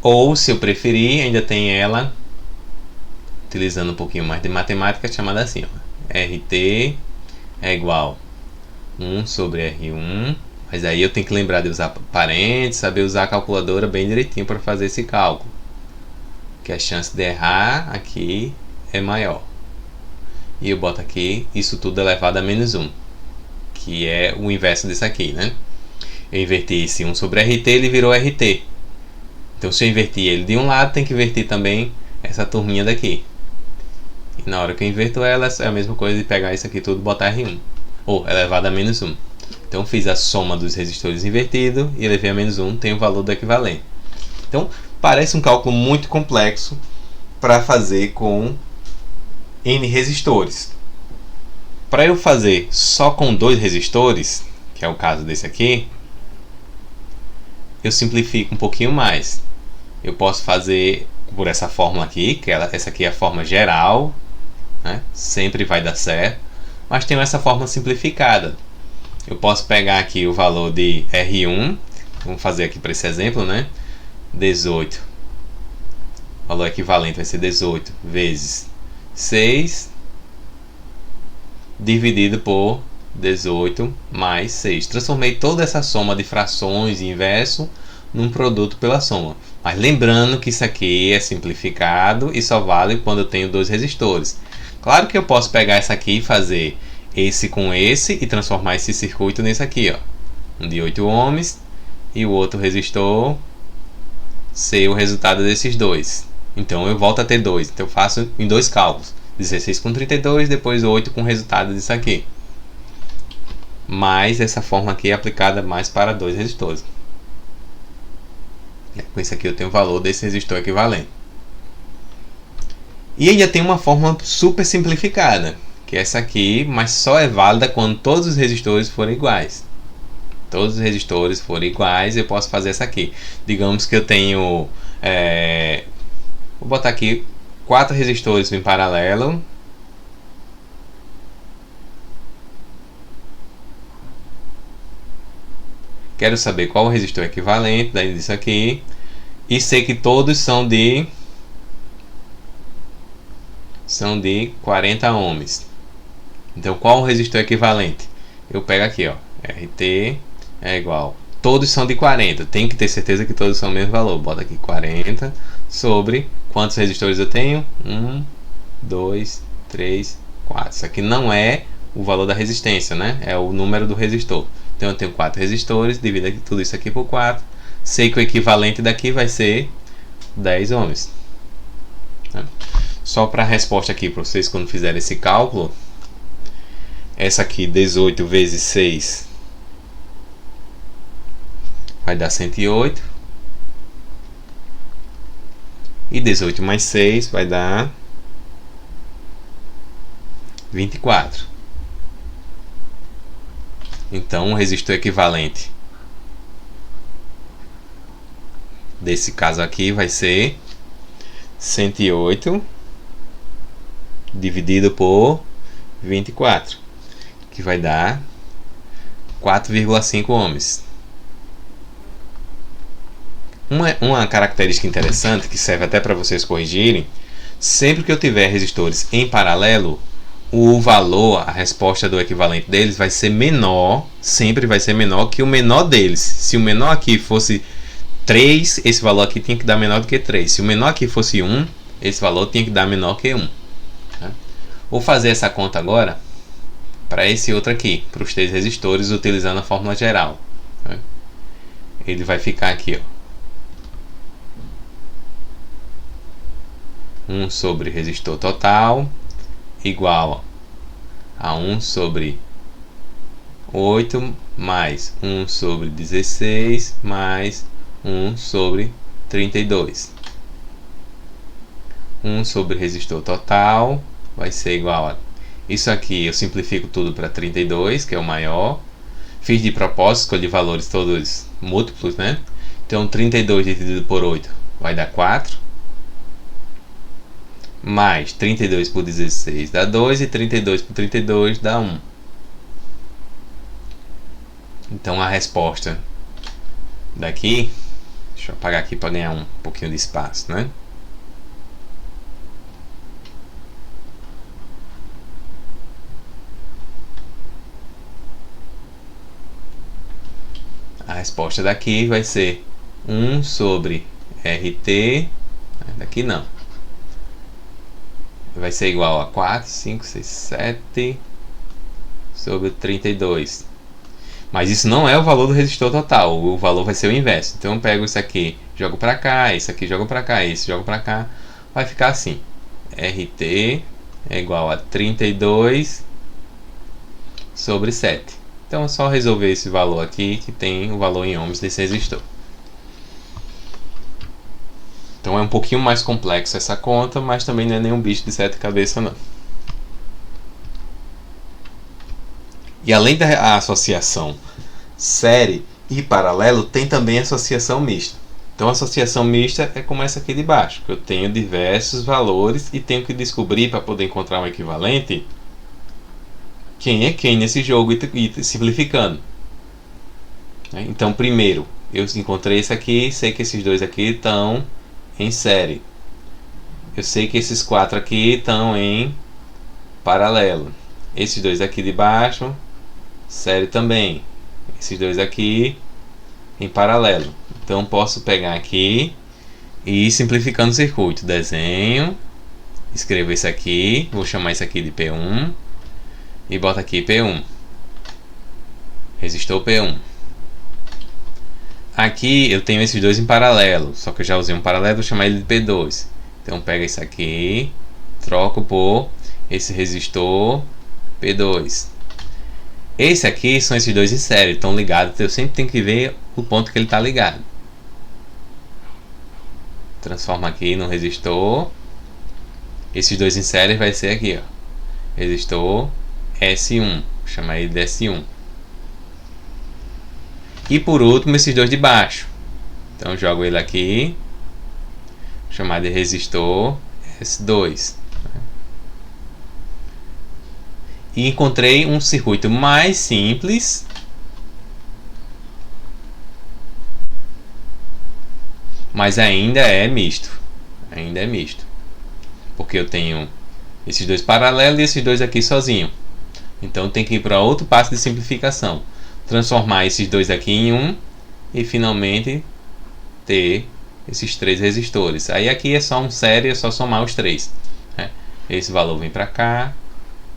Ou, se eu preferir, ainda tem ela, utilizando um pouquinho mais de matemática, chamada assim, ó. RT é igual a 1 sobre R1, mas aí eu tenho que lembrar de usar parênteses, saber usar a calculadora bem direitinho para fazer esse cálculo, que a chance de errar aqui é maior. E eu boto aqui, isso tudo elevado a menos 1, que é o inverso desse aqui, né? Eu inverti esse 1 sobre RT, ele virou RT. Então, se eu invertir ele de um lado, tem que invertir também essa turminha daqui. E na hora que eu inverto ela, é a mesma coisa de pegar isso aqui tudo e botar R1. Ou elevado a menos 1. Então, fiz a soma dos resistores invertido e elevei a menos 1, tem o valor do equivalente. Então, parece um cálculo muito complexo para fazer com N resistores. Para eu fazer só com 2 resistores, que é o caso desse aqui, eu simplifico um pouquinho mais. Eu posso fazer por essa fórmula aqui, que essa aqui é a forma geral, né? Sempre vai dar certo, mas tem essa forma simplificada. Eu posso pegar aqui o valor de R1, vamos fazer aqui para esse exemplo, né? 18. O valor equivalente vai ser 18 vezes 6 dividido por 18 mais 6. Transformei toda essa soma de frações e inverso num produto pela soma. Mas lembrando que isso aqui é simplificado e só vale quando eu tenho 2 resistores. Claro que eu posso pegar essa aqui e fazer esse com esse e transformar esse circuito nesse aqui, ó. Um de 8 ohms e o outro resistor ser o resultado desses dois. Então eu volto a ter 2. Então eu faço em 2 cálculos. 16 com 32, depois 8 com o resultado disso aqui. Mas essa forma aqui é aplicada mais para 2 resistores. Com isso aqui eu tenho o valor desse resistor equivalente. E ainda tem uma forma super simplificada, que é essa aqui, mas só é válida quando todos os resistores forem iguais. Todos os resistores forem iguais, eu posso fazer essa aqui. Digamos que eu tenho... vou botar aqui 4 resistores em paralelo. Quero saber qual o resistor equivalente disso aqui. E sei que todos são de 40 ohms. Então, qual o resistor equivalente? Eu pego aqui, ó. RT é igual todos são de 40. Tem que ter certeza que todos são o mesmo valor. Bota aqui 40 sobre quantos resistores eu tenho? 1, 2, 3, 4. Isso aqui não é o valor da resistência, né? É o número do resistor. Então eu tenho 4 resistores, divido tudo isso aqui por 4. Sei que o equivalente daqui vai ser 10 ohms. Só para a resposta aqui para vocês quando fizerem esse cálculo. Essa aqui, 18 vezes 6, vai dar 108. E 18 mais 6 vai dar 24. Então o resistor equivalente desse caso aqui vai ser 108 dividido por 24, que vai dar 4,5 ohms. Uma característica interessante que serve até para vocês corrigirem: sempre que eu tiver resistores em paralelo, o valor, a resposta do equivalente deles vai ser menor, sempre vai ser menor que o menor deles. Se o menor aqui fosse 3, esse valor aqui tinha que dar menor do que 3. Se o menor aqui fosse 1, esse valor tinha que dar menor que 1. Vou fazer essa conta agora para esse outro aqui, para os 3 resistores, utilizando a fórmula geral. Ele vai ficar aqui, ó. 1 sobre resistor total igual a 1 sobre 8 mais 1 sobre 16 mais 1 sobre 32. 1 sobre resistor total vai ser igual a... Isso aqui eu simplifico tudo para 32, que é o maior. Fiz de propósito, escolhi valores todos múltiplos, né? Então 32 dividido por 8 vai dar 4. Mais 32 por 16 dá 2 e 32 por 32 dá 1. Então a resposta daqui, deixa eu apagar aqui para ganhar um pouquinho de espaço, né? A resposta daqui vai ser 1 sobre RT, daqui não, vai ser igual a 4, 5, 6, 7 sobre 32. Mas isso não é o valor do resistor total, o valor vai ser o inverso. Então eu pego isso aqui, jogo para cá, isso aqui jogo para cá, isso jogo para cá, vai ficar assim: RT é igual a 32 sobre 7. Então é só resolver esse valor aqui, que tem o valor em ohms desse resistor. Então é um pouquinho mais complexo essa conta, mas também não é nenhum bicho de 7 cabeças não. E além da associação série e paralelo, tem também a associação mista. Então a associação mista é como essa aqui de baixo, que eu tenho diversos valores e tenho que descobrir, para poder encontrar um equivalente, quem é quem nesse jogo, e simplificando. Então primeiro eu encontrei esse aqui, sei que esses dois aqui estão em série. Eu sei que esses 4 aqui estão em paralelo. Esses dois aqui de baixo, série também. Esses dois aqui em paralelo. Então posso pegar aqui e ir simplificando o circuito. Desenho, escrevo esse aqui, vou chamar isso aqui de P1 e boto aqui P1. Resistor P1. Aqui eu tenho esses dois em paralelo, só que eu já usei um paralelo, vou chamar ele de P2. Então pega isso aqui, troco por esse resistor P2. Esse aqui são esses dois em série, estão ligados, então eu sempre tenho que ver o ponto que ele está ligado. Transforma aqui no resistor. Esses dois em série vai ser aqui, ó, resistor S1, vou chamar ele de S1. E por último, esses dois de baixo. Então jogo ele aqui, vou chamar de resistor S2. E encontrei um circuito mais simples, mas ainda é misto. Ainda é misto. Porque eu tenho esses dois paralelos e esses dois aqui sozinho. Então tem que ir para outro passo de simplificação. Transformar esses dois aqui em um e finalmente ter esses 3 resistores. Aí aqui é só um série, é só somar os 3, né? Esse valor vem para cá,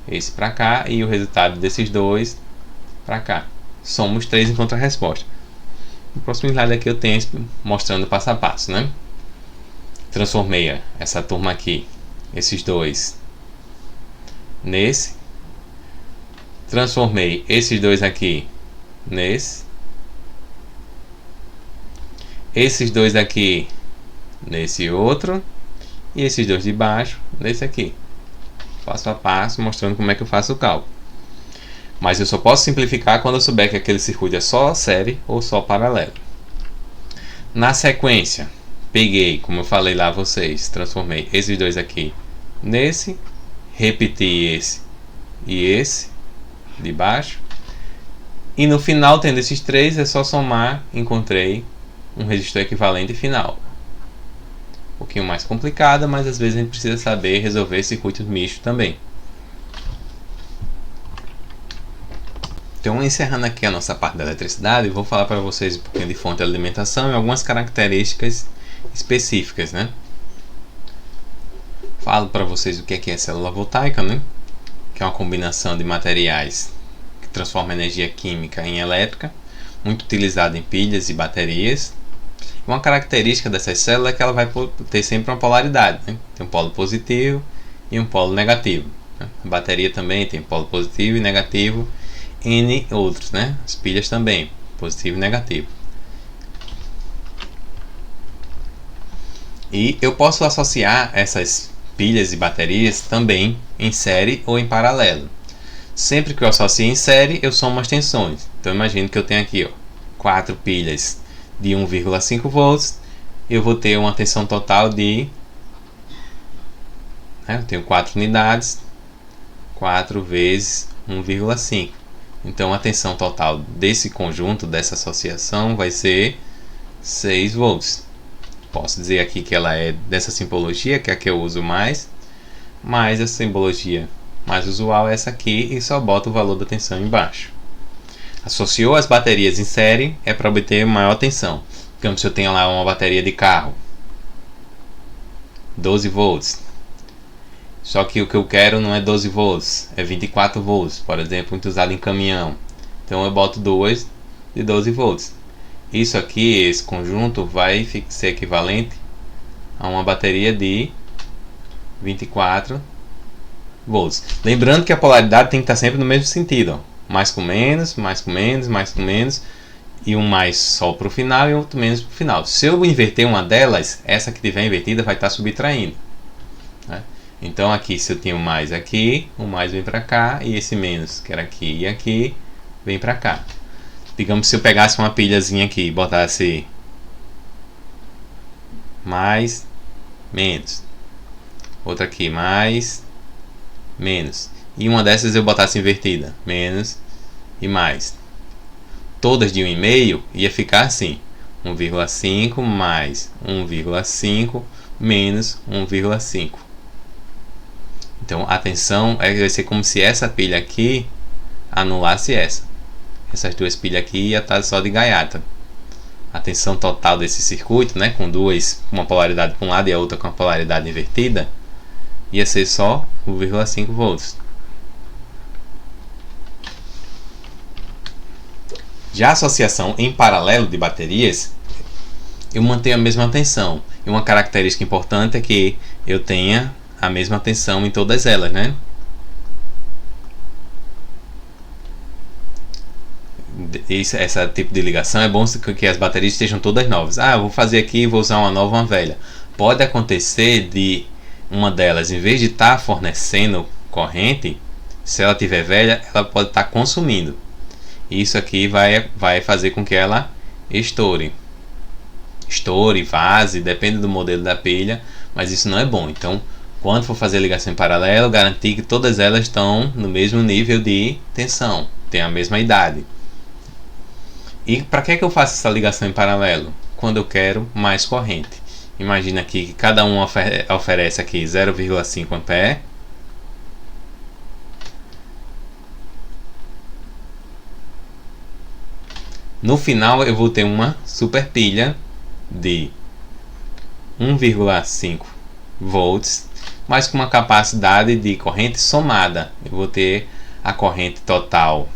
esse para cá e o resultado desses dois para cá. Soma os 3 e encontra a resposta. No próximo slide aqui eu tenho mostrando passo a passo, né? Transformei essa turma aqui, esses dois, nesse. Transformei esses dois aqui nesse. Esses dois aqui nesse outro. E esses dois de baixo nesse aqui. Passo a passo, mostrando como é que eu faço o cálculo. Mas eu só posso simplificar quando eu souber que aquele circuito é só série ou só paralelo. Na sequência, peguei, como eu falei lá a vocês, transformei esses dois aqui nesse, repeti esse e esse de baixo, e no final, tendo esses 3, é só somar, encontrei um resistor equivalente final. Um pouquinho mais complicada, mas às vezes a gente precisa saber resolver circuitos mistos também. Então, encerrando aqui a nossa parte da eletricidade, eu vou falar para vocês um pouquinho de fonte de alimentação e algumas características específicas, né? Falo para vocês o que é célula voltaica, né? Que é uma combinação de materiais que transforma energia química em elétrica, muito utilizada em pilhas e baterias. Uma característica dessas células é que ela vai ter sempre uma polaridade, né? Tem um polo positivo e um polo negativo, né? A bateria também tem polo positivo e negativo, N outros, né? As pilhas também, positivo e negativo. E eu posso associar essas pilhas e baterias também em série ou em paralelo. Sempre que eu associo em série, eu somo as tensões. Então imagine que eu tenho aqui 4 pilhas de 1,5 volts, eu vou ter uma tensão total de, eu tenho 4 unidades, 4 vezes 1,5. Então a tensão total desse conjunto, dessa associação, vai ser 6 volts. Posso dizer aqui que ela é dessa simbologia, que é a que eu uso mais, mas a simbologia mais usual é essa aqui, e só boto o valor da tensão embaixo. Associou as baterias em série é para obter maior tensão. Digamos, se eu tenho lá uma bateria de carro, 12 volts. Só que o que eu quero não é 12 volts, é 24 volts, por exemplo, muito usado em caminhão. Então eu boto 2 de 12 volts. Isso aqui, esse conjunto, vai ser equivalente a uma bateria de 24 volts. Lembrando que a polaridade tem que estar sempre no mesmo sentido, mais com menos, mais com menos, mais com menos, e um mais só para o final e outro menos para o final. Se eu inverter uma delas, essa que tiver invertida vai estar subtraindo, né? Então aqui, se eu tenho mais aqui, o mais vem para cá, e esse menos, que era aqui e aqui, vem para cá. Digamos, se eu pegasse uma pilhazinha aqui e botasse mais, menos, outra aqui, mais, menos, e uma dessas eu botasse invertida, menos e mais, todas de 1,5, ia ficar assim, 1,5 mais 1,5 menos 1,5. Então a tensão vai ser como se essa pilha aqui anulasse essa. Essas duas pilhas aqui ia estar só de gaiata. A tensão total desse circuito, né, com duas, uma polaridade para um lado e a outra com a polaridade invertida, ia ser só 1,5 volts. Já a associação em paralelo de baterias, eu mantenho a mesma tensão. E uma característica importante é que eu tenha a mesma tensão em todas elas, né? Esse tipo de ligação é bom que as baterias estejam todas novas. Ah, eu vou fazer aqui e vou usar uma nova, uma velha. Pode acontecer de uma delas, em vez de estar fornecendo corrente, se ela tiver velha, ela pode estar consumindo. Isso aqui vai fazer com que ela estoure, vaze, depende do modelo da pilha, mas isso não é bom. Então, quando for fazer ligação em paralelo, garantir que todas elas estão no mesmo nível de tensão, tem a mesma idade. E para que eu faço essa ligação em paralelo? Quando eu quero mais corrente. Imagina aqui que cada um oferece aqui 0,5 ampere. No final eu vou ter uma super pilha de 1,5 volts, mas com uma capacidade de corrente somada. Eu vou ter a corrente total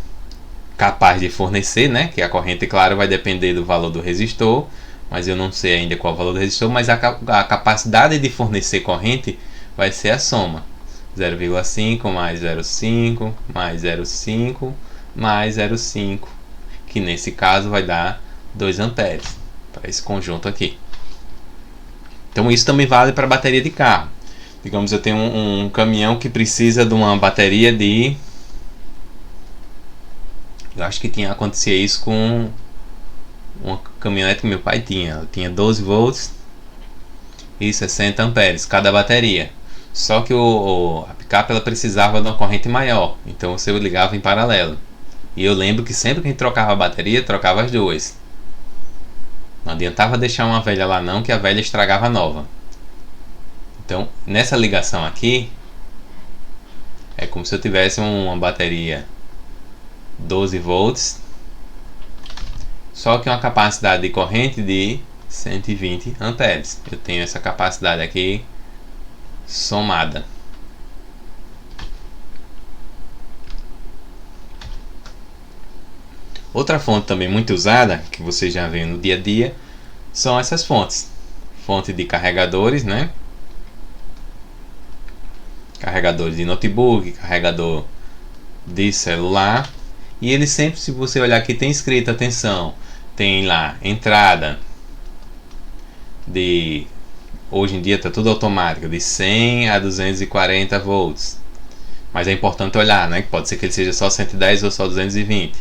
capaz de fornecer, né? Que a corrente, claro, vai depender do valor do resistor, mas eu não sei ainda qual é o valor do resistor, mas a capacidade de fornecer corrente vai ser a soma. 0,5 mais 0,5 mais 0,5 mais 0,5, que nesse caso vai dar 2 amperes para esse conjunto aqui. Então isso também vale para bateria de carro. Digamos, eu tenho um caminhão que precisa de uma bateria de... Eu acho que acontecia isso com uma caminhonete que meu pai tinha. Ela tinha 12 volts e 60 amperes cada bateria. Só que a picape ela precisava de uma corrente maior, então você ligava em paralelo. E eu lembro que sempre que a gente trocava a bateria, trocava as duas. Não adiantava deixar uma velha lá não, que a velha estragava a nova. Então, nessa ligação aqui, é como se eu tivesse uma bateria 12 volts, só que uma capacidade de corrente de 120 amperes. Eu tenho essa capacidade aqui somada. Outra fonte também muito usada, que você já vê no dia a dia, são essas fontes. Fonte de carregadores, né? Carregadores de notebook, carregador de celular. E ele sempre, se você olhar aqui, tem escrito, atenção, tem lá entrada de... Hoje em dia está tudo automático, de 100 a 240 volts. Mas é importante olhar, né? Pode ser que ele seja só 110 ou só 220.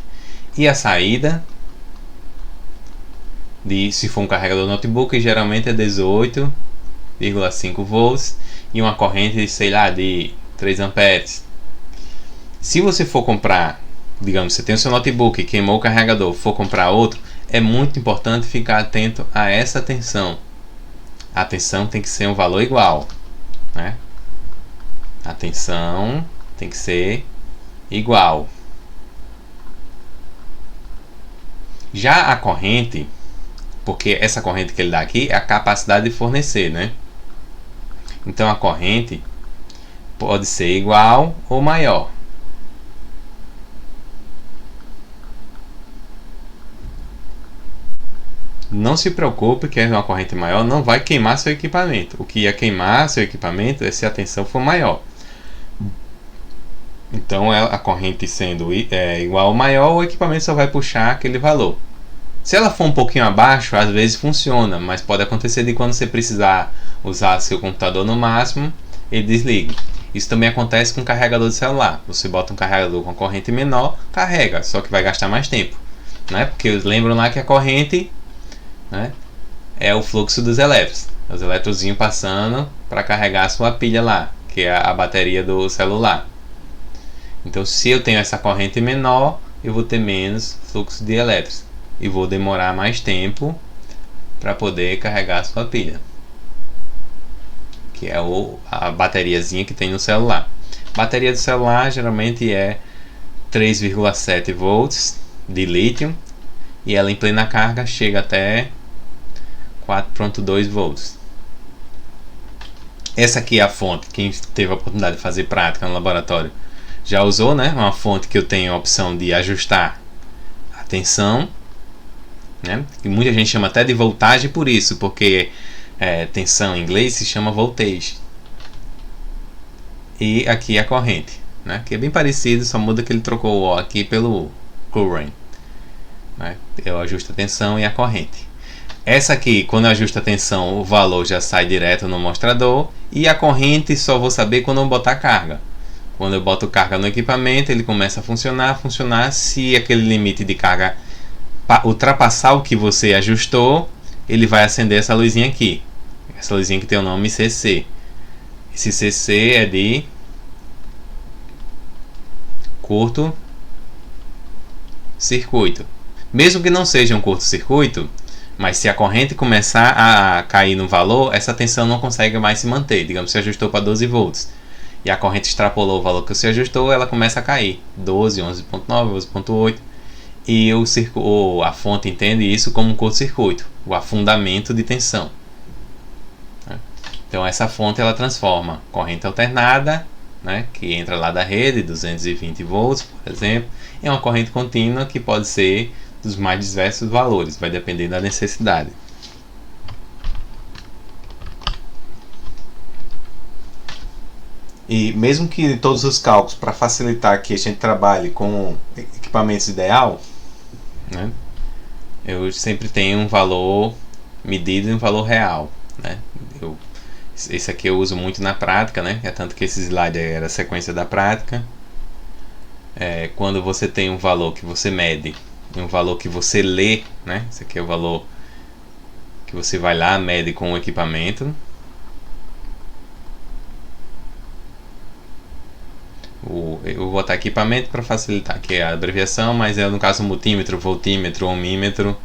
E a saída, se for um carregador notebook, geralmente é 18,5 volts e uma corrente, sei lá, de 3 amperes. Se você for comprar, digamos, você tem o seu notebook, queimou o carregador, for comprar outro, é muito importante ficar atento a essa tensão. A tensão tem que ser um valor igual, né? A tensão tem que ser igual. Já a corrente, porque essa corrente que ele dá aqui é a capacidade de fornecer, né? Então a corrente pode ser igual ou maior. Não se preocupe que uma corrente maior não vai queimar seu equipamento. O que ia queimar seu equipamento é se a tensão for maior. Então a corrente sendo igual ou maior, o equipamento só vai puxar aquele valor. Se ela for um pouquinho abaixo, às vezes funciona, mas pode acontecer de quando você precisar usar seu computador no máximo, ele desligue. Isso também acontece com carregador de celular. Você bota um carregador com corrente menor, carrega, só que vai gastar mais tempo, né? Porque lembram lá que a corrente, né, é o fluxo dos elétrons. Os eletrozinhos passando para carregar a sua pilha lá, que é a bateria do celular. Então, se eu tenho essa corrente menor, eu vou ter menos fluxo de elétrons e vou demorar mais tempo para poder carregar a sua pilha, que é a bateriazinha que tem no celular. Bateria do celular geralmente é 3,7 volts de lítio e ela em plena carga chega até 4,2 volts. Essa aqui é a fonte. Quem teve a oportunidade de fazer prática no laboratório já usou, né? Uma fonte que eu tenho a opção de ajustar a tensão, né? E muita gente chama até de voltagem por isso, porque tensão em inglês se chama voltage. E aqui a corrente, né? Que é bem parecido, só muda que ele trocou o O aqui pelo current, né? Eu ajusto a tensão e a corrente. Essa aqui, quando eu ajusto a tensão, o valor já sai direto no mostrador. E a corrente só vou saber quando eu botar carga. Quando eu boto carga no equipamento, ele começa a funcionar. Se aquele limite de carga ultrapassar o que você ajustou, ele vai acender essa luzinha aqui. Essa luzinha que tem o nome CC. Esse CC é de curto circuito. Mesmo que não seja um curto-circuito, mas se a corrente começar a cair no valor, essa tensão não consegue mais se manter. Digamos, você ajustou para 12 volts e a corrente extrapolou o valor que você ajustou, ela começa a cair. 12, 11.9, 11.8. e a fonte entende isso como um curto-circuito, o afundamento de tensão. Então essa fonte ela transforma corrente alternada, né, que entra lá da rede, 220 volts, por exemplo, em uma corrente contínua que pode ser dos mais diversos valores, vai depender da necessidade. E mesmo que todos os cálculos, para facilitar que a gente trabalhe com equipamentos ideal, né, eu sempre tenho um valor medido e um valor real, né? Esse aqui eu uso muito na prática, né? É tanto que esse slide era a sequência da prática. Quando você tem um valor que você mede e um valor que você lê, né? Esse aqui é o valor que você vai lá, mede com o equipamento. Eu vou botar equipamento para facilitar, que é a abreviação, mas é no caso multímetro, voltímetro, ohmímetro.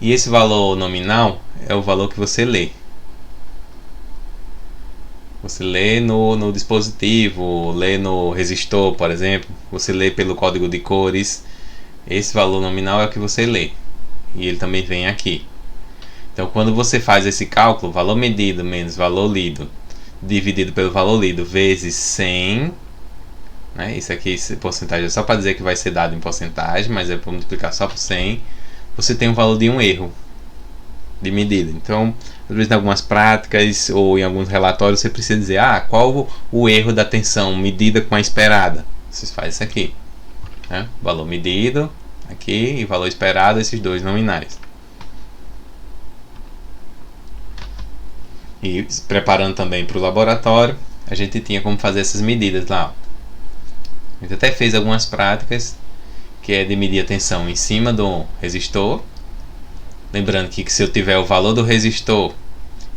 E esse valor nominal é o valor que você lê. Você lê no dispositivo, lê no resistor, por exemplo. Você lê pelo código de cores. Esse valor nominal é o que você lê. E ele também vem aqui. Então, quando você faz esse cálculo, valor medido menos valor lido, dividido pelo valor lido, vezes 100... né? Isso aqui, porcentagem, é só para dizer que vai ser dado em porcentagem, mas é para multiplicar só por 100. Você tem um valor de um erro de medida. Então, às vezes em algumas práticas ou em alguns relatórios você precisa dizer qual o erro da tensão medida com a esperada. Você faz isso aqui, né? Valor medido aqui e valor esperado, esses dois nominais. E preparando também para o laboratório, a gente tinha como fazer essas medidas lá. A gente até fez algumas práticas que é de medir a tensão em cima do resistor. Lembrando que se eu tiver o valor do resistor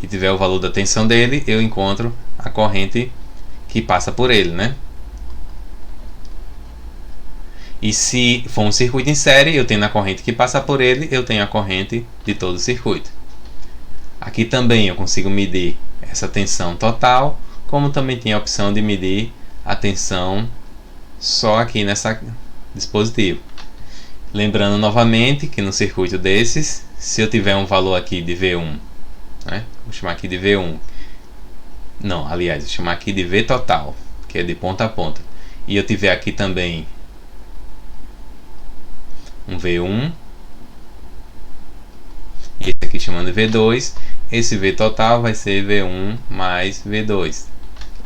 e tiver o valor da tensão dele, eu encontro a corrente que passa por ele, né? E se for um circuito em série, eu tenho a corrente que passa por ele, eu tenho a corrente de todo o circuito. Aqui também eu consigo medir essa tensão total, como também tem a opção de medir a tensão só aqui nessa dispositivo. Lembrando novamente que no circuito desses, se eu tiver um valor aqui de V1, né? Vou chamar aqui de V1. Não, aliás, vou chamar aqui de V total, que é de ponta a ponta. E eu tiver aqui também um V1. E esse aqui chamando de V2. Esse V total vai ser V1 mais V2.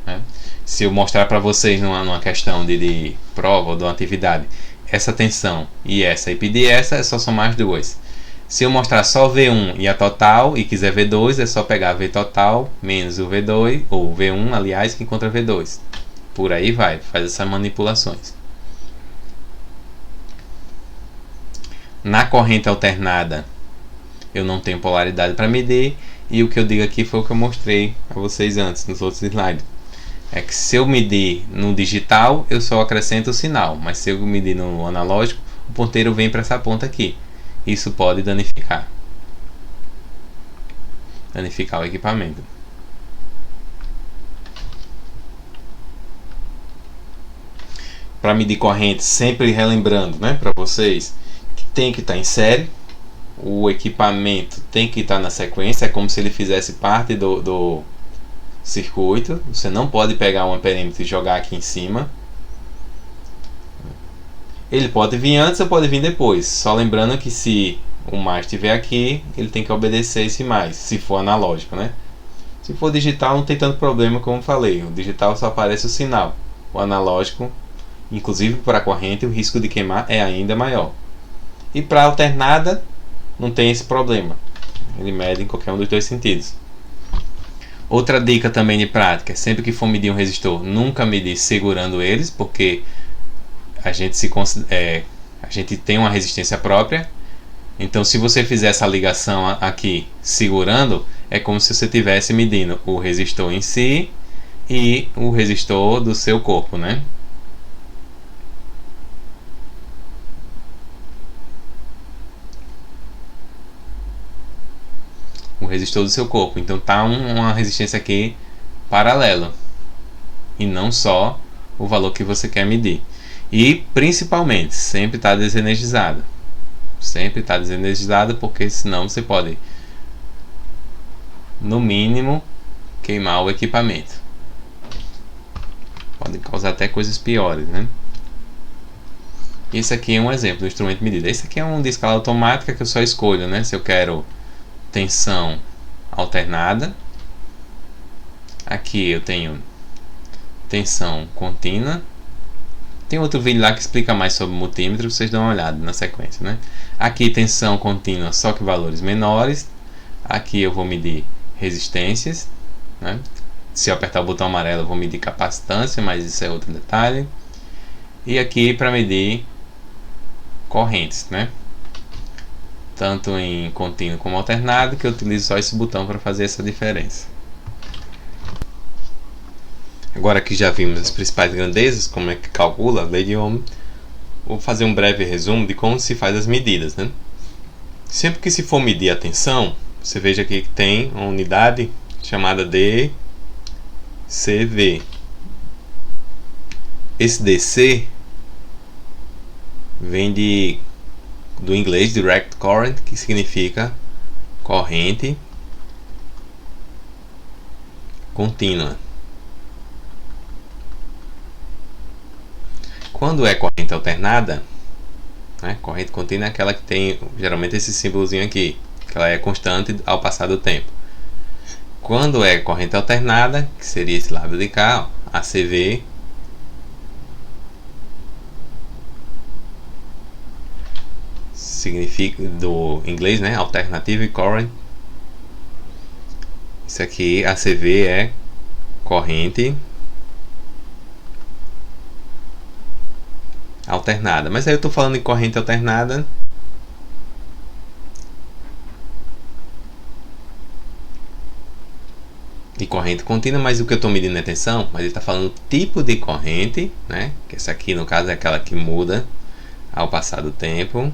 Né? Se eu mostrar para vocês numa questão de prova ou de uma atividade essa tensão e essa e pedir essa, é só somar as duas. Se eu mostrar só V1 e a total e quiser V2, é só pegar V total menos o V2, ou V1, aliás, que encontra V2. Por aí vai, faz essas manipulações. Na corrente alternada, eu não tenho polaridade para medir, e o que eu digo aqui foi o que eu mostrei a vocês antes, nos outros slides. É que se eu medir no digital, eu só acrescento o sinal, mas se eu medir no analógico, o ponteiro vem para essa ponta aqui. Isso pode danificar o equipamento. Para medir corrente, sempre relembrando, né, para vocês, que tem que estar em série. O equipamento tem que estar na sequência, é como se ele fizesse parte do circuito. Você não pode pegar um amperímetro e jogar aqui em cima. Ele pode vir antes ou pode vir depois. Só lembrando que se o mais estiver aqui, ele tem que obedecer esse mais, se for analógico, né? Se for digital, não tem tanto problema, como falei. O digital só aparece o sinal. O analógico, inclusive para a corrente, o risco de queimar é ainda maior. E para alternada, não tem esse problema. Ele mede em qualquer um dos dois sentidos. Outra dica também de prática, sempre que for medir um resistor, nunca medir segurando eles, porque a gente tem uma resistência própria. Então, se você fizer essa ligação aqui segurando, é como se você estivesse medindo o resistor em si e o resistor do seu corpo, né? O resistor do seu corpo. Então tá uma resistência aqui paralela e não só o valor que você quer medir. E principalmente, sempre está desenergizada. Sempre está desenergizada, porque senão você pode, no mínimo, queimar o equipamento. Pode causar até coisas piores, né? Esse aqui é um exemplo do instrumento de medida. Esse aqui é um de escala automática que eu só escolho, né? Se eu quero tensão alternada. Aqui eu tenho tensão contínua. Tem outro vídeo lá que explica mais sobre o multímetro, vocês dão uma olhada na sequência, né? Aqui tensão contínua, só que valores menores. Aqui eu vou medir resistências, né? Se eu apertar o botão amarelo eu vou medir capacitância, mas isso é outro detalhe. E aqui para medir correntes, né? Tanto em contínuo como alternado, que eu utilizo só esse botão para fazer essa diferença. Agora que já vimos as principais grandezas, como é que calcula a lei de Ohm, vou fazer um breve resumo de como se faz as medidas, né? Sempre que se for medir a tensão, você veja aqui que tem uma unidade chamada de CV. Esse DC vem do inglês direct current, que significa corrente contínua. Quando é corrente alternada, né, corrente contínua é aquela que tem geralmente esse símbolozinho aqui, que ela é constante ao passar do tempo. Quando é corrente alternada, que seria esse lado de cá, ó, ACV, significa do inglês, né, alternative current. Isso aqui, ACV é corrente alternada, mas aí eu estou falando em corrente alternada e corrente contínua, mas o que eu estou medindo é tensão, mas ele está falando tipo de corrente, né? Que essa aqui no caso é aquela que muda ao passar do tempo,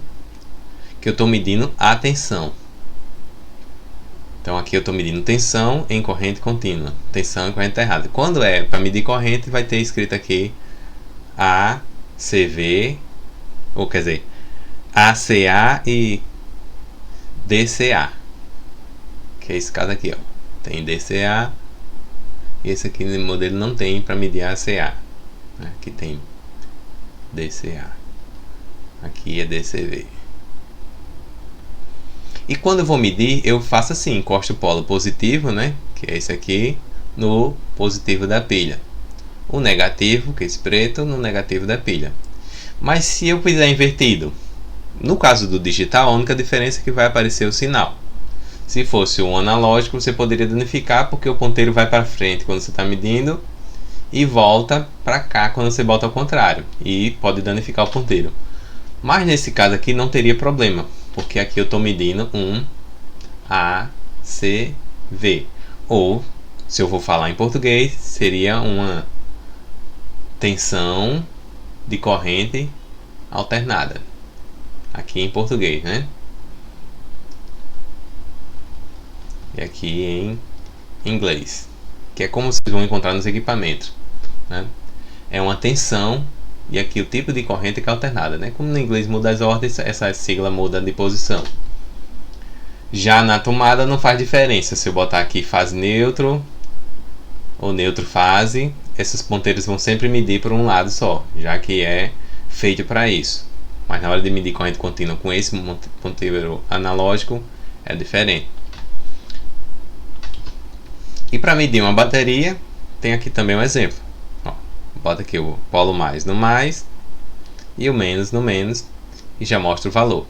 que eu estou medindo a tensão. Então aqui eu estou medindo tensão em corrente contínua, tensão em corrente alternada. Quando é para medir corrente, vai ter escrito aqui ACV, ou quer dizer, ACA e DCA, que é esse caso aqui, ó. Tem DCA e esse aqui no modelo não tem para medir ACA, né? Aqui tem DCA, aqui é DCV. E quando eu vou medir, eu faço assim, encosto o polo positivo, né, que é esse aqui, no positivo da pilha, o negativo, que é esse preto, no negativo da pilha. Mas se eu fizer invertido, no caso do digital, a única diferença é que vai aparecer o sinal. Se fosse um analógico, você poderia danificar, porque o ponteiro vai para frente quando você está medindo e volta para cá quando você bota ao contrário, e pode danificar o ponteiro. Mas nesse caso aqui não teria problema, porque aqui eu estou medindo um ACV, ou se eu vou falar em português, seria uma tensão de corrente alternada, aqui em português, né? E aqui em inglês, que é como vocês vão encontrar nos equipamentos, né? É uma tensão, e aqui o tipo de corrente que é alternada, né? Como no inglês muda as ordens, essa sigla muda de posição. Já na tomada não faz diferença se eu botar aqui fase neutro ou neutro fase, esses ponteiros vão sempre medir por um lado só, já que é feito para isso. Mas na hora de medir corrente contínua com esse ponteiro analógico é diferente. E para medir uma bateria, tem aqui também um exemplo. Ó, bota aqui o polo mais no mais e o menos no menos e já mostra o valor.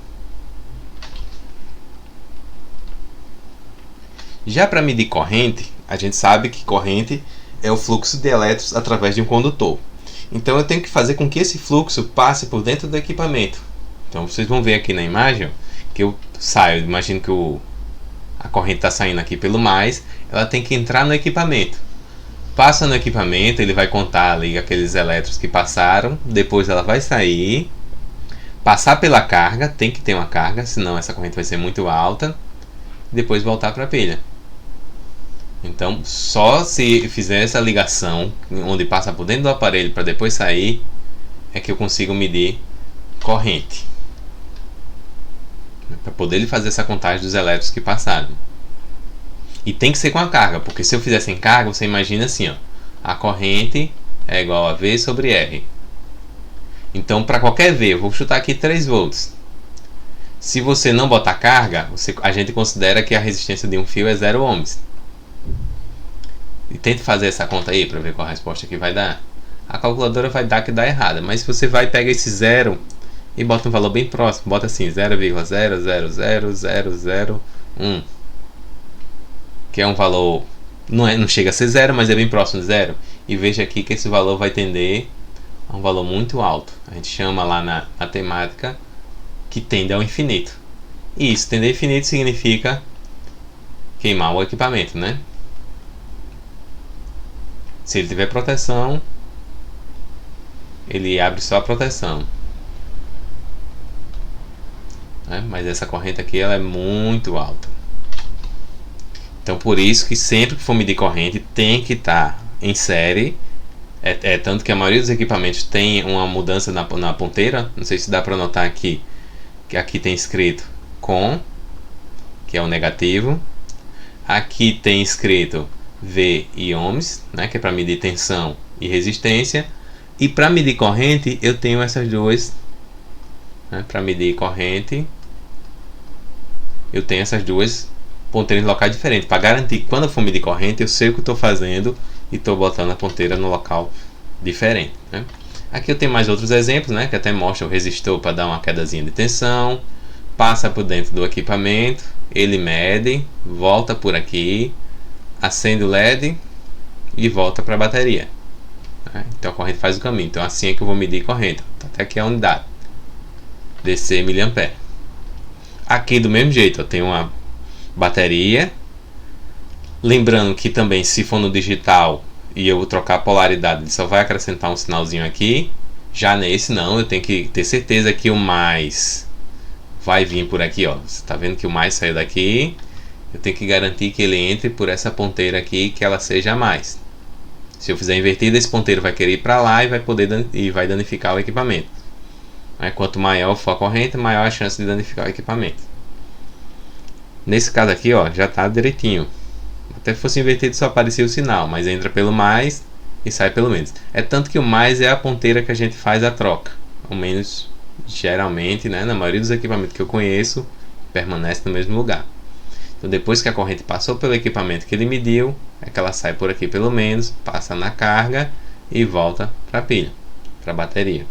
Já para medir corrente, a gente sabe que corrente é o fluxo de elétrons através de um condutor. Então eu tenho que fazer com que esse fluxo passe por dentro do equipamento. Então vocês vão ver aqui na imagem que eu saio, imagino que a corrente está saindo aqui pelo mais, ela tem que entrar no equipamento. Passa no equipamento, ele vai contar ali aqueles elétrons que passaram, depois ela vai sair, passar pela carga, tem que ter uma carga, senão essa corrente vai ser muito alta, e depois voltar para a pilha. Então, só se fizer essa ligação, onde passa por dentro do aparelho para depois sair, é que eu consigo medir corrente, para poder ele fazer essa contagem dos elétrons que passaram. E tem que ser com a carga, porque se eu fizer sem carga, você imagina assim, ó, a corrente é igual a V sobre R. Então, para qualquer V, eu vou chutar aqui 3 volts. Se você não botar carga, a gente considera que a resistência de um fio é 0 ohms. E tente fazer essa conta aí para ver qual a resposta que vai dar. A calculadora vai dar que dá errada, mas se você vai pegar esse 0 e bota um valor bem próximo, bota assim 0,000001, que é um valor, não chega a ser 0, mas é bem próximo de 0, e veja aqui que esse valor vai tender a um valor muito alto. A gente chama lá na matemática que tende ao infinito. E isso, tender ao infinito significa queimar o equipamento, né? Se ele tiver proteção, ele abre só a proteção, né? Mas essa corrente aqui ela é muito alta. Então por isso que sempre que for medir corrente tem que estar em série. Tanto que a maioria dos equipamentos tem uma mudança na ponteira. Não sei se dá para notar aqui, que aqui tem escrito com, que é o negativo. Aqui tem escrito V e ohms, né, que é para medir tensão e resistência. E para medir corrente eu tenho essas duas, né, para medir corrente eu tenho essas duas ponteiras em locais diferentes, para garantir que quando eu for medir corrente eu sei o que estou fazendo e estou botando a ponteira no local diferente, né? Aqui eu tenho mais outros exemplos, né, que até mostra o resistor para dar uma quedazinha de tensão, passa por dentro do equipamento, ele mede, volta por aqui, acende o LED e volta para a bateria, né? Então a corrente faz o caminho. Então assim é que eu vou medir corrente. Até aqui é a unidade DC mA. Aqui do mesmo jeito eu tenho uma bateria. Lembrando que também, se for no digital e eu trocar a polaridade, ele só vai acrescentar um sinalzinho aqui. Já nesse não, eu tenho que ter certeza que o mais vai vir por aqui, ó. Você está vendo que o mais saiu daqui. Eu tenho que garantir que ele entre por essa ponteira aqui, que ela seja a mais. Se eu fizer invertida, esse ponteiro vai querer ir para lá e vai danificar o equipamento. Quanto maior for a corrente, maior a chance de danificar o equipamento. Nesse caso aqui, ó, já está direitinho. Até se fosse invertido só aparecia o sinal, mas entra pelo mais e sai pelo menos. É tanto que o mais é a ponteira que a gente faz a troca. Ao menos, geralmente, né, na maioria dos equipamentos que eu conheço, permanece no mesmo lugar. Então depois que a corrente passou pelo equipamento que ele mediu, é que ela sai por aqui pelo menos, passa na carga e volta para a pilha, para a bateria.